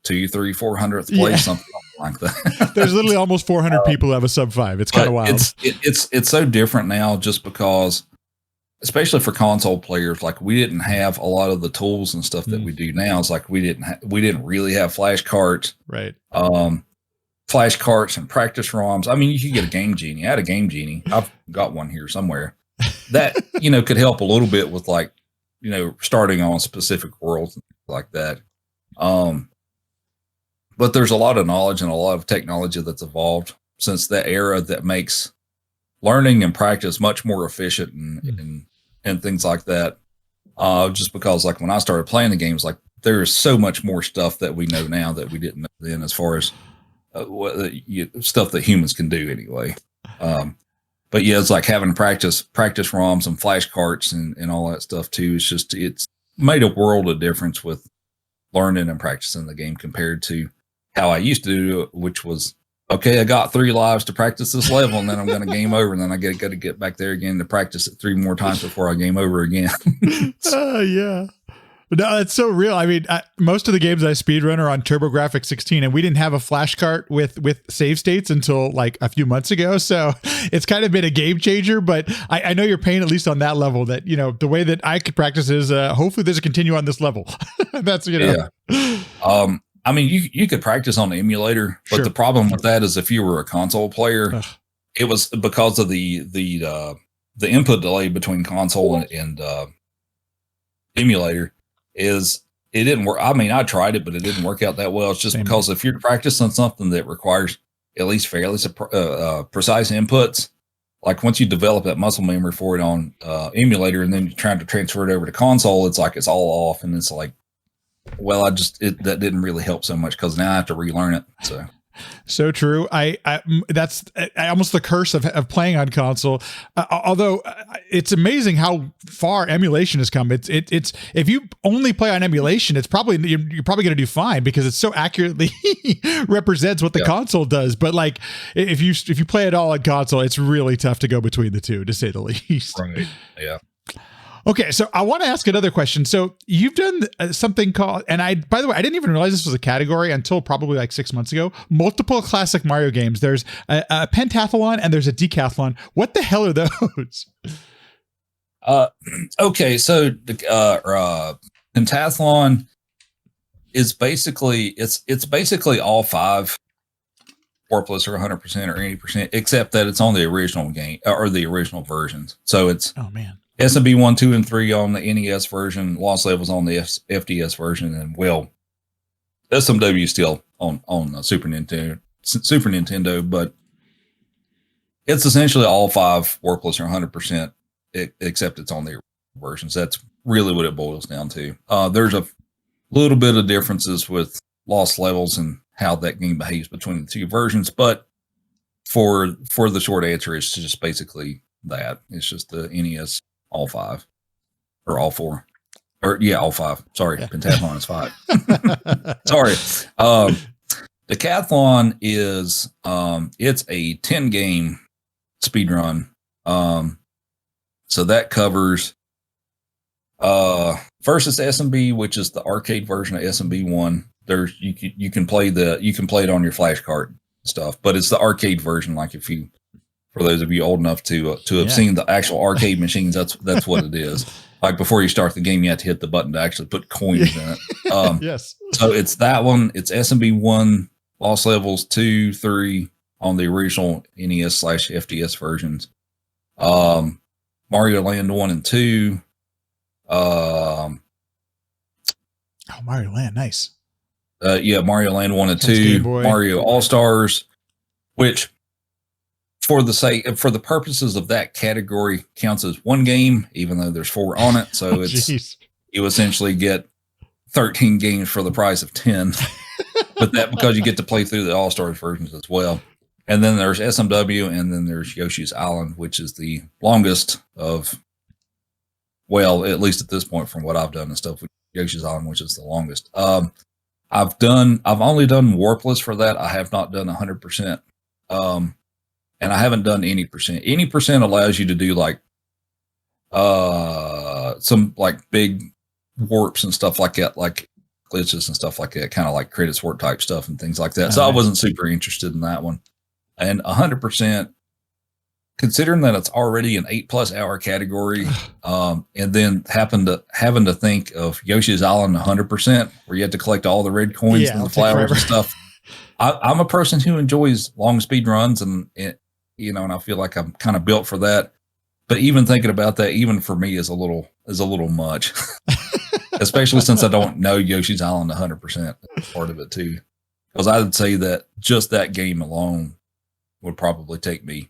400th place, something like that. There's literally almost 400 people who have a Sub 5. It's kind of wild. It's so different now, just because, especially for console players, like, we didn't have a lot of the tools and stuff that we do now. It's like we didn't really have flash carts, right? Flash carts and practice ROMs. I mean, you could get a Game Genie. I had a Game Genie. I've got one here somewhere that could help a little bit with, like, starting on specific worlds and like that. But there's a lot of knowledge and a lot of technology that's evolved since that era that makes learning and practice much more efficient and things like that. Just because, like, when I started playing the games, like, there's so much more stuff that we know now that we didn't know then, as far as stuff that humans can do anyway. But yeah, it's like having practice ROMs and flash carts and all that stuff too. It's made a world of difference with learning and practicing the game compared to how I used to do it, which was, okay, I got 3 lives to practice this level, and then I'm going to game over, and then I got to get back there again to practice it 3 more times before I game over again. Yeah. No, it's so real. I mean, most of the games I speedrun are on TurboGrafx 16, and we didn't have a flash cart with save states until like a few months ago. So it's kind of been a game changer, but I know your pain, at least on that level, that, the way that I could practice is hopefully there's a continue on this level. That's, Yeah. I mean, you could practice on the emulator, but the problem with that is if you were a console player, it was because of the input delay between console and emulator. It didn't work. I mean, I tried it, but it didn't work out that well. It's just because if you're practicing something that requires at least fairly precise inputs, like, once you develop that muscle memory for it on emulator, and then you're trying to transfer it over to console, it's like it's all off, and it's like, well, that didn't really help so much, because now I have to relearn it. So true. That's almost the curse of playing on console. Although it's amazing how far emulation has come. It's if you only play on emulation, you're probably going to do fine, because it so accurately represents what the console does. But like, if you play it all on console, it's really tough to go between the two, to say the least. Right. Yeah. Okay, so I want to ask another question. So you've done something called, and by the way, I didn't even realize this was a category until probably like 6 months ago, multiple classic Mario games. There's a pentathlon and there's a decathlon. What the hell are those? Okay, so the pentathlon is basically, it's basically all 5 4+ or 100% or 80%, except that it's on the original game or the original versions. So it's, oh man, SMB 1, 2, and 3 on the NES version, Lost Levels on the FDS version, and SMW still on the Super Nintendo, but it's essentially all 5 4+ or 100%, except it's on the versions. That's really what it boils down to. There's a little bit of differences with Lost Levels and how that game behaves between the 2 versions, but for the short answer, it's just basically that. It's just the NES all 5 or all 4 or all 5. Sorry. Yeah. Pentathlon is 5. Sorry. Decathlon is, it's a 10 game speed run. So that covers, first is SMB, which is the arcade version of SMB 1. There's, you can play it on your flash card stuff, but it's the arcade version. Like, for those of you old enough to have seen the actual arcade machines, that's what it is. Like, before you start the game, you have to hit the button to actually put coins in it. Yes. So it's that one. It's SMB 1, Lost Levels 2, 3 on the original NES/FDS versions. Mario Land 1 and 2. Mario Land, nice. Mario Land 1 and 2, Mario All-Stars, which for the purposes of that category counts as one game, even though there's 4 on it. So you essentially get 13 games for the price of 10, but that because you get to play through the All-Stars versions as well. And then there's SMW, and then there's Yoshi's Island, which is the longest of, well, at least at this point from what I've done and stuff, with Yoshi's Island, which is the longest. I've only done warpless for that. I have not done 100%. And I haven't done any percent. Any percent allows you to do like some like big warps and stuff like that, like glitches and stuff like that, kind of like credits warp type stuff and things like that. So I wasn't super interested in that one. And 100%, considering that it's already an 8+ hour category, and then having to think of Yoshi's Island 100%, where you have to collect all the red coins and the flowers and stuff. I'm a person who enjoys long speed runs, and and I feel like I'm kind of built for that. But even thinking about that, even for me, is a little much, especially since I don't know Yoshi's Island 100%. Part of it too, because I would say that just that game alone would probably take me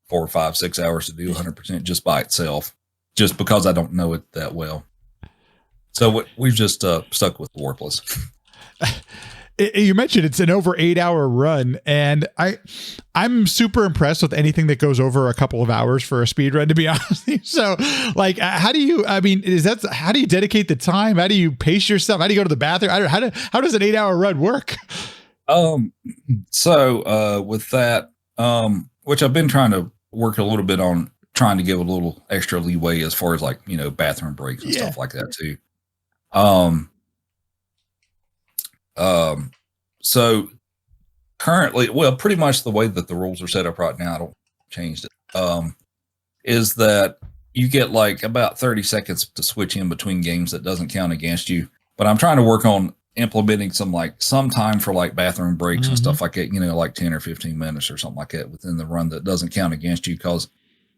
4, 5, 6 hours to do 100% just by itself, just because I don't know it that well. So we've just stuck with warpless. You mentioned it's an over 8-hour run, and I'm super impressed with anything that goes over a couple of hours for a speed run, to be honest. So like, how do you dedicate the time? How do you pace yourself? How do you go to the bathroom? How does an 8-hour run work? So with that, which I've been trying to work a little bit on, trying to give a little extra leeway as far as like, bathroom breaks and stuff like that too. So currently, well, pretty much the way that the rules are set up right now, I don't change it, is that you get like about 30 seconds to switch in between games that doesn't count against you. But I'm trying to work on implementing some time for like bathroom breaks and stuff like that, like 10 or 15 minutes or something like that within the run that doesn't count against you, because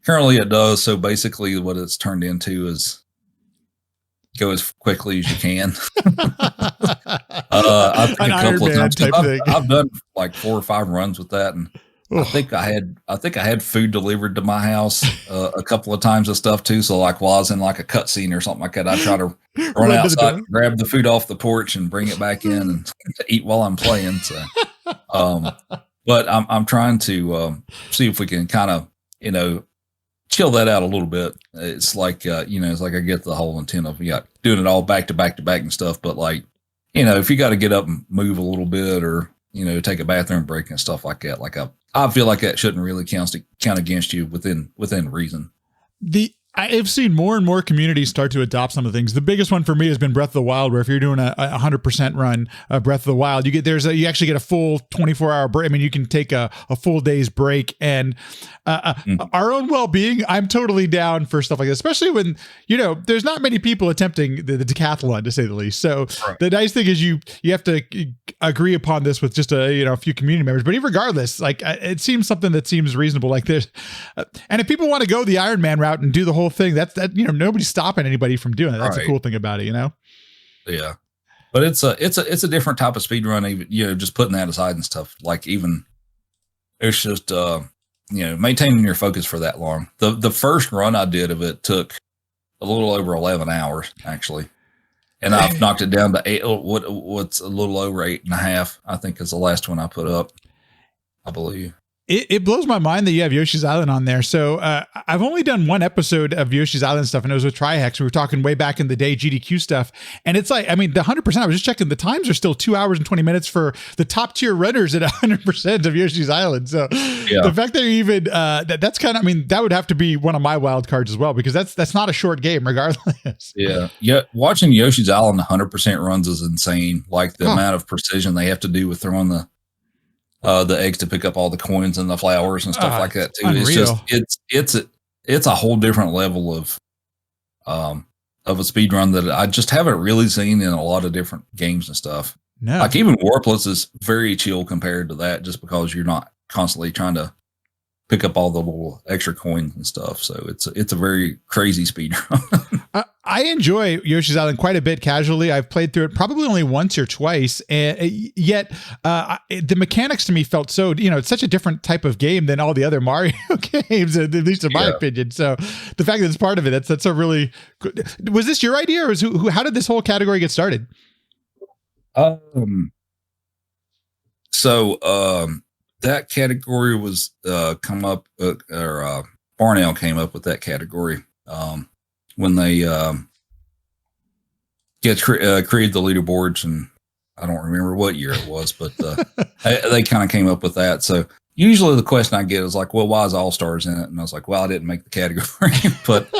currently it does. So basically what it's turned into is go as quickly as you can. I think a couple of times I've done like 4 or 5 runs with that, and I think I had food delivered to my house a couple of times and stuff too. So like while I was in like a cutscene or something like that, I try to run outside, grab the food off the porch, and bring it back in and eat while I'm playing. So, but I'm trying to see if we can kind of chill that out a little bit. It's like it's like I get the whole intent of doing it all back to back to back and stuff. But like if you got to get up and move a little bit, or take a bathroom break and stuff like that, like I feel like that shouldn't really count against you within reason. I've seen more and more communities start to adopt some of the things. The biggest one for me has been Breath of the Wild, where if you're doing a 100% run of Breath of the Wild, you actually get a full 24-hour break. I mean, you can take a full day's break, and our own well-being, I'm totally down for stuff like this, especially when, there's not many people attempting the decathlon, to say the least. So The nice thing is you have to agree upon this with just a few community members. But regardless, like it seems something that seems reasonable like this. And if people want to go the Ironman route and do the whole thing, that nobody's stopping anybody from doing it. That's a cool thing about it, Yeah, but it's a different type of speed run. Even just putting that aside and stuff. Like even it's just maintaining your focus for that long. The first run I did of it took a little over 11 hours actually, and I've knocked it down to 8. What's a little over 8.5? I think is the last one I put up, I believe. It blows my mind that you have Yoshi's Island on there. So I've only done one episode of Yoshi's Island stuff, and it was with Trihex. We were talking way back in the day, GDQ stuff. And it's like, I mean, the 100%, I was just checking, the times are still 2 hours and 20 minutes for the top tier runners at 100% of Yoshi's Island. So the fact that you even, that's kind of, I mean, that would have to be one of my wild cards as well, because that's not a short game regardless. Yeah. Watching Yoshi's Island 100% runs is insane. Like the amount of precision they have to do with throwing the eggs to pick up all the coins and the flowers and stuff like that too. Unreal. It's a whole different level of a speed run that I just haven't really seen in a lot of different games and stuff. No. Like even Warpless is very chill compared to that, just because you're not constantly trying to pick up all the little extra coins and stuff. So it's a very crazy speed run. I enjoy Yoshi's Island quite a bit casually. I've played through it probably only once or twice, and yet the mechanics to me felt so, it's such a different type of game than all the other Mario games, at least in my opinion. So the fact that it's part of it, that's a really good. Was this your idea, or how did this whole category get started? That category was come up, or Barnell came up with that category when they created the leaderboards, and I don't remember what year it was, but they kind of came up with that. So usually the question I get is like, well, why is All Stars in it? And I was like, well, I didn't make the category, but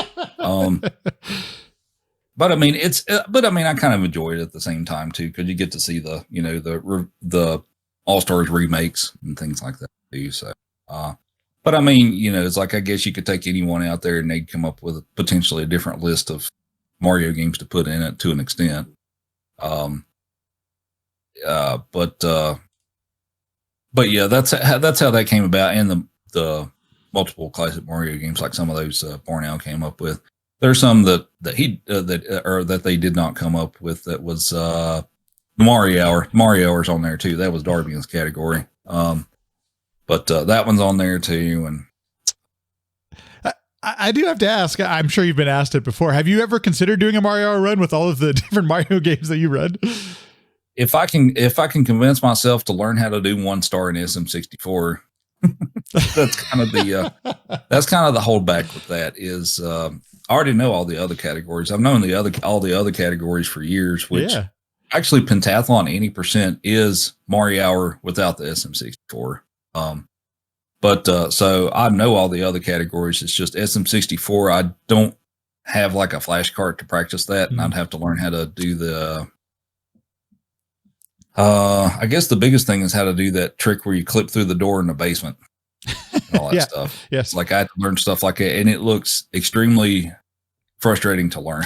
I mean, I kind of enjoy it at the same time too, because you get to see the All Stars remakes and things like that too. So, but I mean, it's like, I guess you could take anyone out there and they'd come up with potentially a different list of Mario games to put in it to an extent. But yeah, that's how that came about. And the multiple classic Mario games, like some of those Barnell came up with. There's some that they did not come up with. That was the Mario Hour. Mario Hour's on there too. That was Darbian's category. But that one's on there too. And I do have to ask, I'm sure you've been asked it before. Have you ever considered doing a Mario Hour run with all of the different Mario games that you run? If I can convince myself to learn how to do 1 star in SM64, that's kind of the holdback with that is, I already know all the other categories. I've known all the other categories for years, which actually Pentathlon 80% is Mario Hour without the SM64. So I know all the other categories. It's just SM64. I don't have like a flash cart to practice that, and I'd have to learn how to do the. I guess the biggest thing is how to do that trick where you clip through the door in the basement. And all that stuff. Yes. Like I had to learn stuff like that, and it looks extremely frustrating to learn.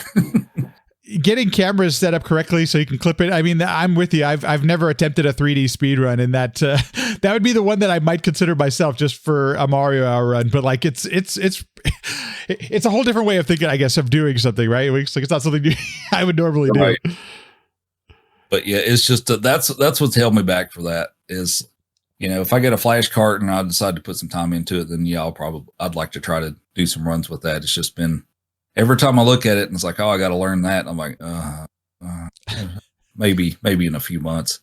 Getting cameras set up correctly so you can clip it. I mean, I'm with you. I've never attempted a 3D speed run, and that would be the one that I might consider myself just for a Mario Hour run. But like it's a whole different way of thinking, I guess, of doing something, right? It's like, it's not something I would normally do. But yeah, it's just that's what's held me back for that is, if I get a flash cart and I decide to put some time into it, then I'd like to try to do some runs with that. It's just been every time I look at it and it's like, oh, I got to learn that. And I'm like, maybe in a few months.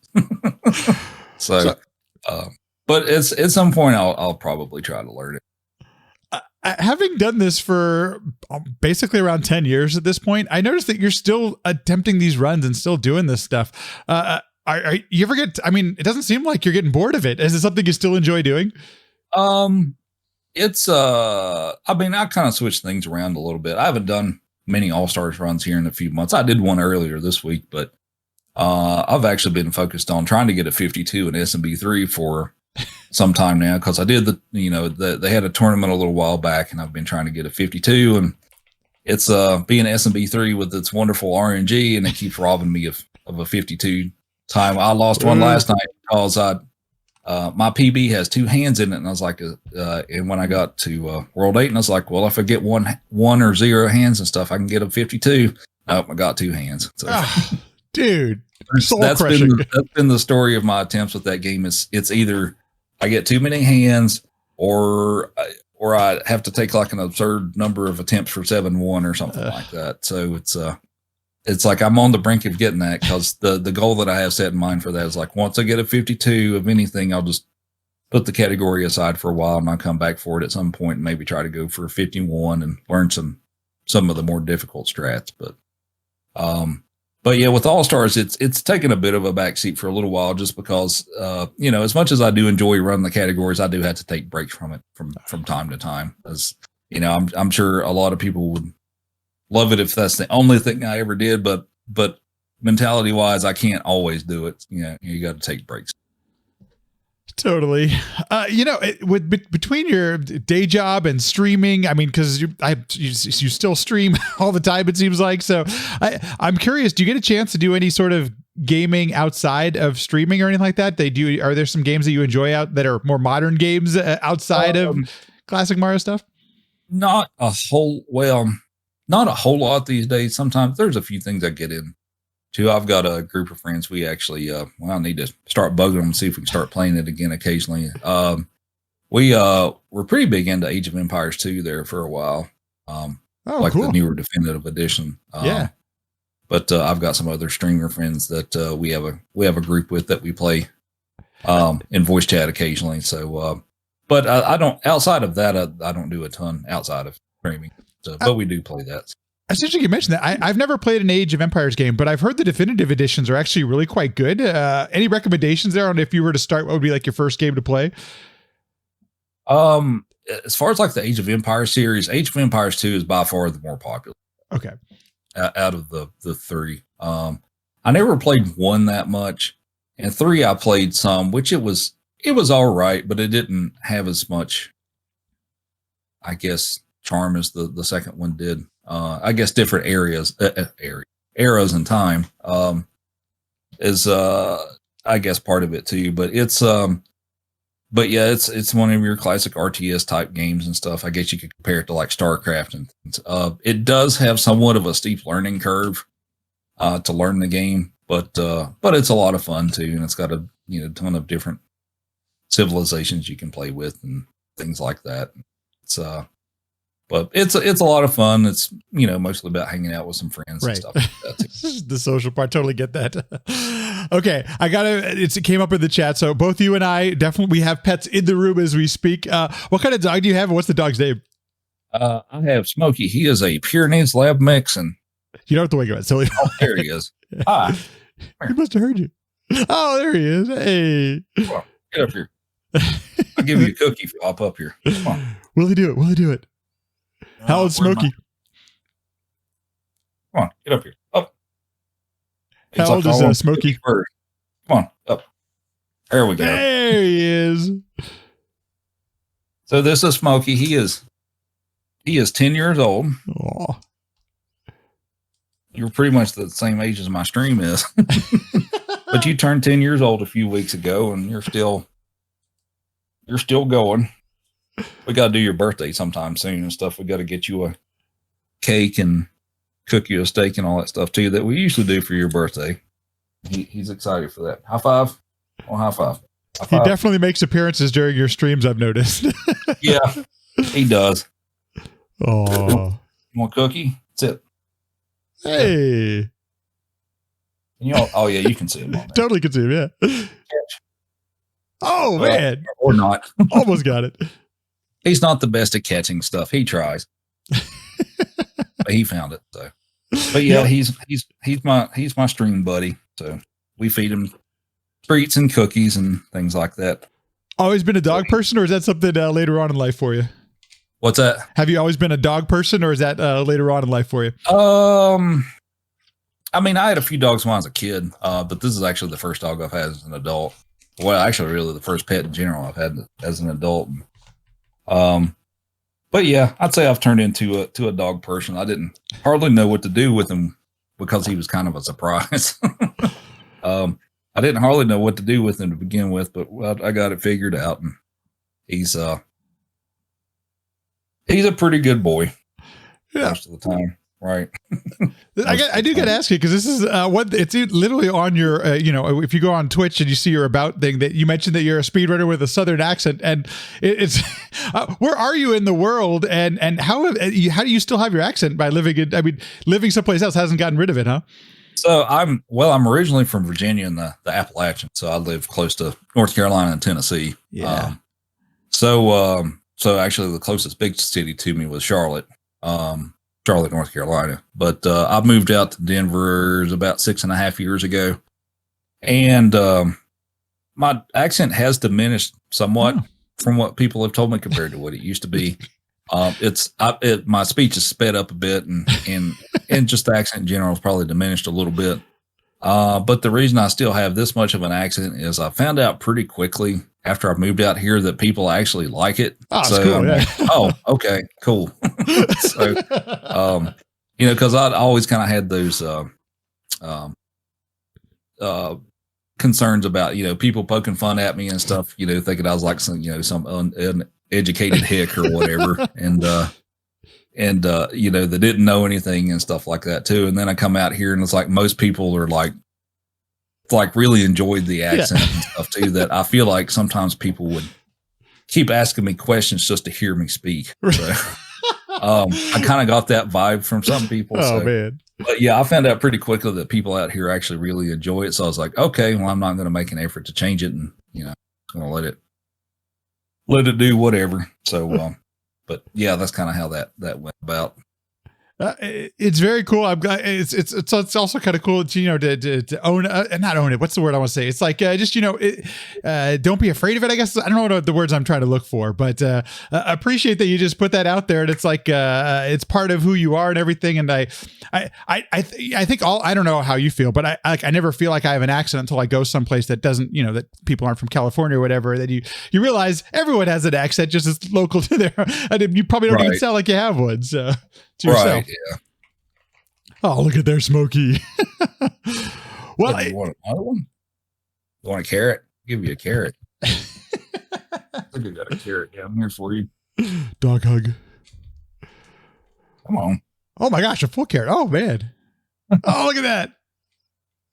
But at some point I'll probably try to learn it. Having done this for basically around 10 years at this point, I noticed that you're still attempting these runs and still doing this stuff. Are you ever it doesn't seem like you're getting bored of it. Is it something you still enjoy doing? It's I kind of switched things around a little bit. I haven't done many All-Stars runs here in a few months. I did one earlier this week, but I've actually been focused on trying to get a 52 in SMB3 for some time now, because I did they had a tournament a little while back, and I've been trying to get a 52, and it's being SMB3 with its wonderful RNG, and it keeps robbing me of a 52 time. I lost one last night because my PB has 2 hands in it, and I was like, and when I got to World 8, and I was like, well, if I get one or 0 hands and stuff, I can get a 52. Nope, I got 2 hands. So, dude, that's been the story of my attempts with that game. It's either I get too many hands, or I have to take like an absurd number of attempts for 7-1 or something like that. So it's like I'm on the brink of getting that, because the goal that I have set in mind for that is like, once I get a 52 of anything, I'll just put the category aside for a while, and I'll come back for it at some point and maybe try to go for a 51 and learn some of the more difficult strats. But yeah, with All-Stars, it's taken a bit of a backseat for a little while, just because, as much as I do enjoy running the categories, I do have to take breaks from it from time to time. As I'm sure a lot of people would love it if that's the only thing I ever did, but mentality wise, I can't always do it. You got to take breaks. Totally. Between your day job and streaming, because you still stream all the time, it seems like. So I'm curious, do you get a chance to do any sort of gaming outside of streaming or anything like that? Are there some games that you enjoy out that are more modern games outside of classic Mario stuff? Not a whole lot these days. Sometimes there's a few things I get into. I've got a group of friends. We actually, I need to start bugging them and see if we can start playing it again occasionally. We're pretty big into Age of Empires 2 there for a while. Like cool. The newer definitive edition. But I've got some other streamer friends that we have a group with that we play in voice chat occasionally. So, but I don't, outside of that, I don't do a ton outside of streaming. So, but we do play that. It's interesting you mentioned that. I've never played an Age of Empires game, but I've heard the definitive editions are actually really quite good. Any recommendations there on if you were to start, what would be like your first game to play? As far as like the Age of Empires series, Age of Empires 2 is by far the more popular. Okay. Out of the three. I never played 1 that much, and 3 I played some, which it was all right, but it didn't have as much, I guess, charm as the second one did. I guess different eras in time is I guess part of it too, but it's but yeah, it's one of your classic RTS type games and stuff. I guess you could compare it to like StarCraft, and it does have somewhat of a steep learning curve to learn the game, but it's a lot of fun too, and it's got a ton of different civilizations you can play with and things like that. But it's a lot of fun. It's mostly about hanging out with some friends and stuff like that too. The social part, totally get that. Okay, it came up in the chat. So both you and I we have pets in the room as we speak. What kind of dog do you have, and what's the dog's name? I have Smokey. He is a Pyrenees Lab mix, and you don't have to wake him up. So there he is. Hi. He must have heard you. Oh, there he is. Hey, come on, get up here. I'll give you a cookie if you hop up here. Come on. Will he do it? How old's Smokey? Come on, get up here. Up. How old is Smokey? Come on, up. There we go. There he is. So this is Smokey. He is 10 years old. Aw. You're pretty much the same age as my stream is. But you turned 10 years old a few weeks ago, and you're still going. We got to do your birthday sometime soon and stuff. We got to get you a cake and cook you a steak and all that stuff too that we usually do for your birthday. He's excited for that. High five. Oh, high five. High five. He definitely makes appearances during your streams, I've noticed. Yeah, he does. Oh, you want a cookie? That's it. Hey. Oh yeah, you can see him on there. Totally can see him, yeah. Catch. Oh, man. Or not. Almost got it. He's not the best at catching stuff. He tries. But he found it. So, but yeah, he's my stream buddy. So we feed him treats and cookies and things like that. Always been a dog person, or is that something later on in life for you? What's that? Have you always been a dog person, or is that later on in life for you? I mean, I had a few dogs when I was a kid, but this is actually the first dog I've had as an adult. Well, actually, really the first pet in general I've had as an adult. But yeah, I'd say I've turned into a dog person. I didn't hardly know what to do with him because he was kind of a surprise. I didn't hardly know what to do with him to begin with, but I got it figured out, and he's a pretty good boy most of the time. Right. I do got to ask you, because this is it's literally on your, if you go on Twitch and you see your about thing, that you mentioned that you're a speedrunner with a Southern accent, and it's where are you in the world, and how do you still have your accent by living someplace else hasn't gotten rid of it, huh? So I'm originally from Virginia in the Appalachians, so I live close to North Carolina and Tennessee. Yeah. So actually the closest big city to me was Charlotte. Charlotte, North Carolina. But I moved out to Denver about 6.5 years ago. And my accent has diminished somewhat from what people have told me compared to what it used to be. My speech is sped up a bit, and just the accent in general has probably diminished a little bit. But the reason I still have this much of an accent is I found out pretty quickly after I moved out here that people actually like it. Oh, so cool, yeah. Oh, okay, cool. So, because I'd always kind of had those concerns about, people poking fun at me and stuff, thinking I was like some, some uneducated hick or whatever. and they didn't know anything and stuff like that too. And then I come out here and it's like, most people are like really enjoyed the accent and stuff too, that I feel like sometimes people would keep asking me questions just to hear me speak. So, I kind of got that vibe from some people. Oh man. But yeah, I found out pretty quickly that people out here actually really enjoy it. So I was like, okay, well, I'm not going to make an effort to change it, and going to let it do whatever. So, but yeah, that's kind of how that went about. It's very cool. I'm glad it's also kind of cool to own not own it. What's the word I want to say? It's like just don't be afraid of it. I guess I don't know what the words I'm trying to look for, but appreciate that you just put that out there, and it's like it's part of who you are and everything. And I think I don't know how you feel, but I never feel like I have an accent until I go someplace that doesn't that people aren't from California or whatever. That you realize everyone has an accent just as local to there, and you probably don't even sound like you have one. So. Right. Yeah. Oh, look at there, Smokey. Well, you want another one? You want a carrot? I'll give you a carrot. I think I got a carrot down here for you. Dog hug. Come on. Oh my gosh, a full carrot. Oh man. Oh, look at that.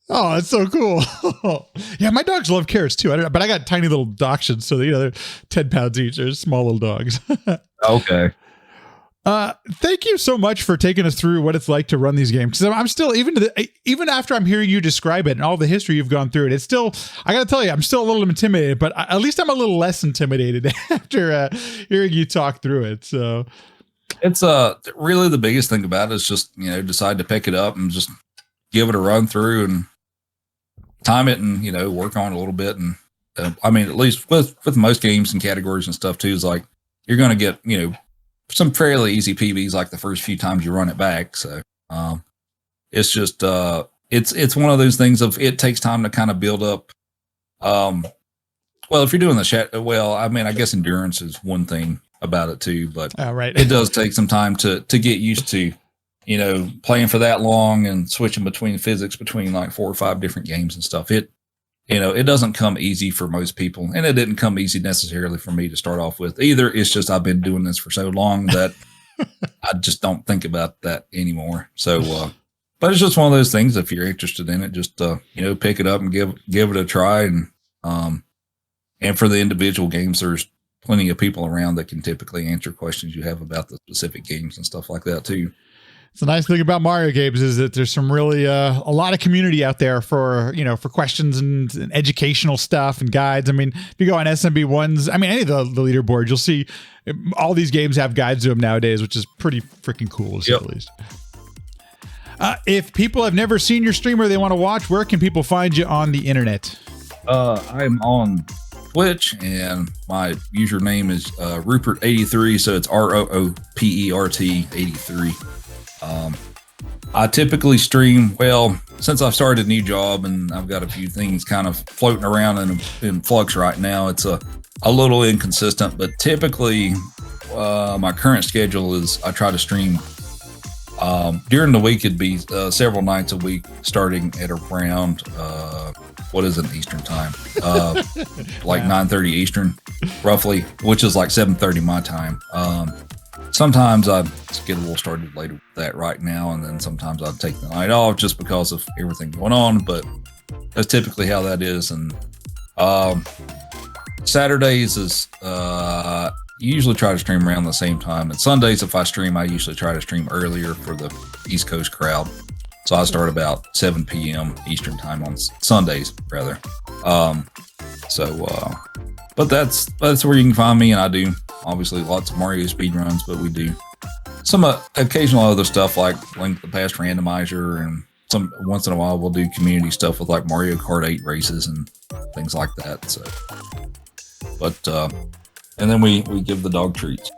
Oh, that's so cool. Yeah, my dogs love carrots too. But I got tiny little dachshunds, so they're 10 pounds each. They're small little dogs. Okay. Thank you so much for taking us through what it's like to run these games. Because I'm still, even after I'm hearing you describe it and all the history you've gone through it, it's still, I got to tell you, I'm still a little intimidated, but at least I'm a little less intimidated after hearing you talk through it. So it's really the biggest thing about it is just, decide to pick it up and just give it a run through and time it and, work on it a little bit. And I mean, at least with most games and categories and stuff too, is like, you're going to get, some fairly easy PBs like the first few times you run it back. So it's just it's one of those things of it takes time to kind of build up. Well, if you're doing I mean, I guess endurance is one thing about it too, but it does take some time to get used to, playing for that long and switching between physics between like 4 or 5 different games and stuff. It doesn't come easy for most people, and it didn't come easy necessarily for me to start off with either. It's just I've been doing this for so long that I just don't think about that anymore. So, but it's just one of those things. If you're interested in it, just pick it up and give it a try. And for the individual games, there's plenty of people around that can typically answer questions you have about the specific games and stuff like that too. It's the nice thing about Mario games is that there's some really a lot of community out there for for questions and educational stuff and guides. I mean, if you go on SMB1's, I mean, any of the leaderboards, you'll see all these games have guides to them nowadays, which is pretty freaking cool, to say the least. If people have never seen your stream or they want to watch, where can people find you on the internet? I'm on Twitch, and my username is roopert83, so it's ROOPERT 83. I typically stream, since I've started a new job and I've got a few things kind of floating around in flux right now, it's a little inconsistent, but typically my current schedule is I try to stream during the week. It'd be several nights a week, starting at around what is it Eastern time, like 9:30 Eastern roughly, which is like 7:30 my time. Sometimes I get a little started later with that right now, and then sometimes I'll take the night off just because of everything going on, but that's typically how that is. And Saturdays is usually try to stream around the same time, and Sundays, if I stream, I usually try to stream earlier for the East Coast crowd. So I start about 7 p.m. Eastern time on Sundays, rather. But that's where you can find me, and I do obviously lots of Mario speedruns, but we do some occasional other stuff like Link to the Past Randomizer, and some once in a while we'll do community stuff with like Mario Kart 8 races and things like that. So, but and then we give the dog treats.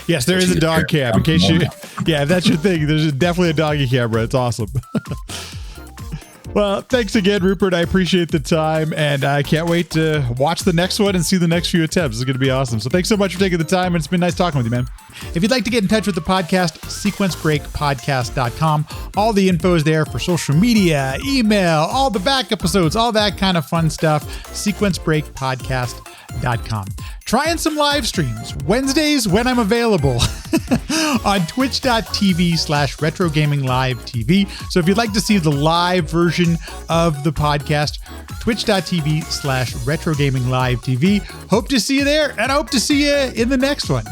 Yes, there is a dog cam. In case if that's your thing, there's definitely a doggy camera. It's awesome. Well, thanks again, Rupert. I appreciate the time, and I can't wait to watch the next one and see the next few attempts. It's going to be awesome. So thanks so much for taking the time, and it's been nice talking with you, man. If you'd like to get in touch with the podcast, sequencebreakpodcast.com. All the info is there for social media, email, all the back episodes, all that kind of fun stuff. sequencebreakpodcast.com. Trying some live streams Wednesdays when I'm available on twitch.tv/retrogaminglivetv. So if you'd like to see the live version of the podcast, twitch.tv/retrogaminglivetv. Hope to see you there, and I hope to see you in the next one.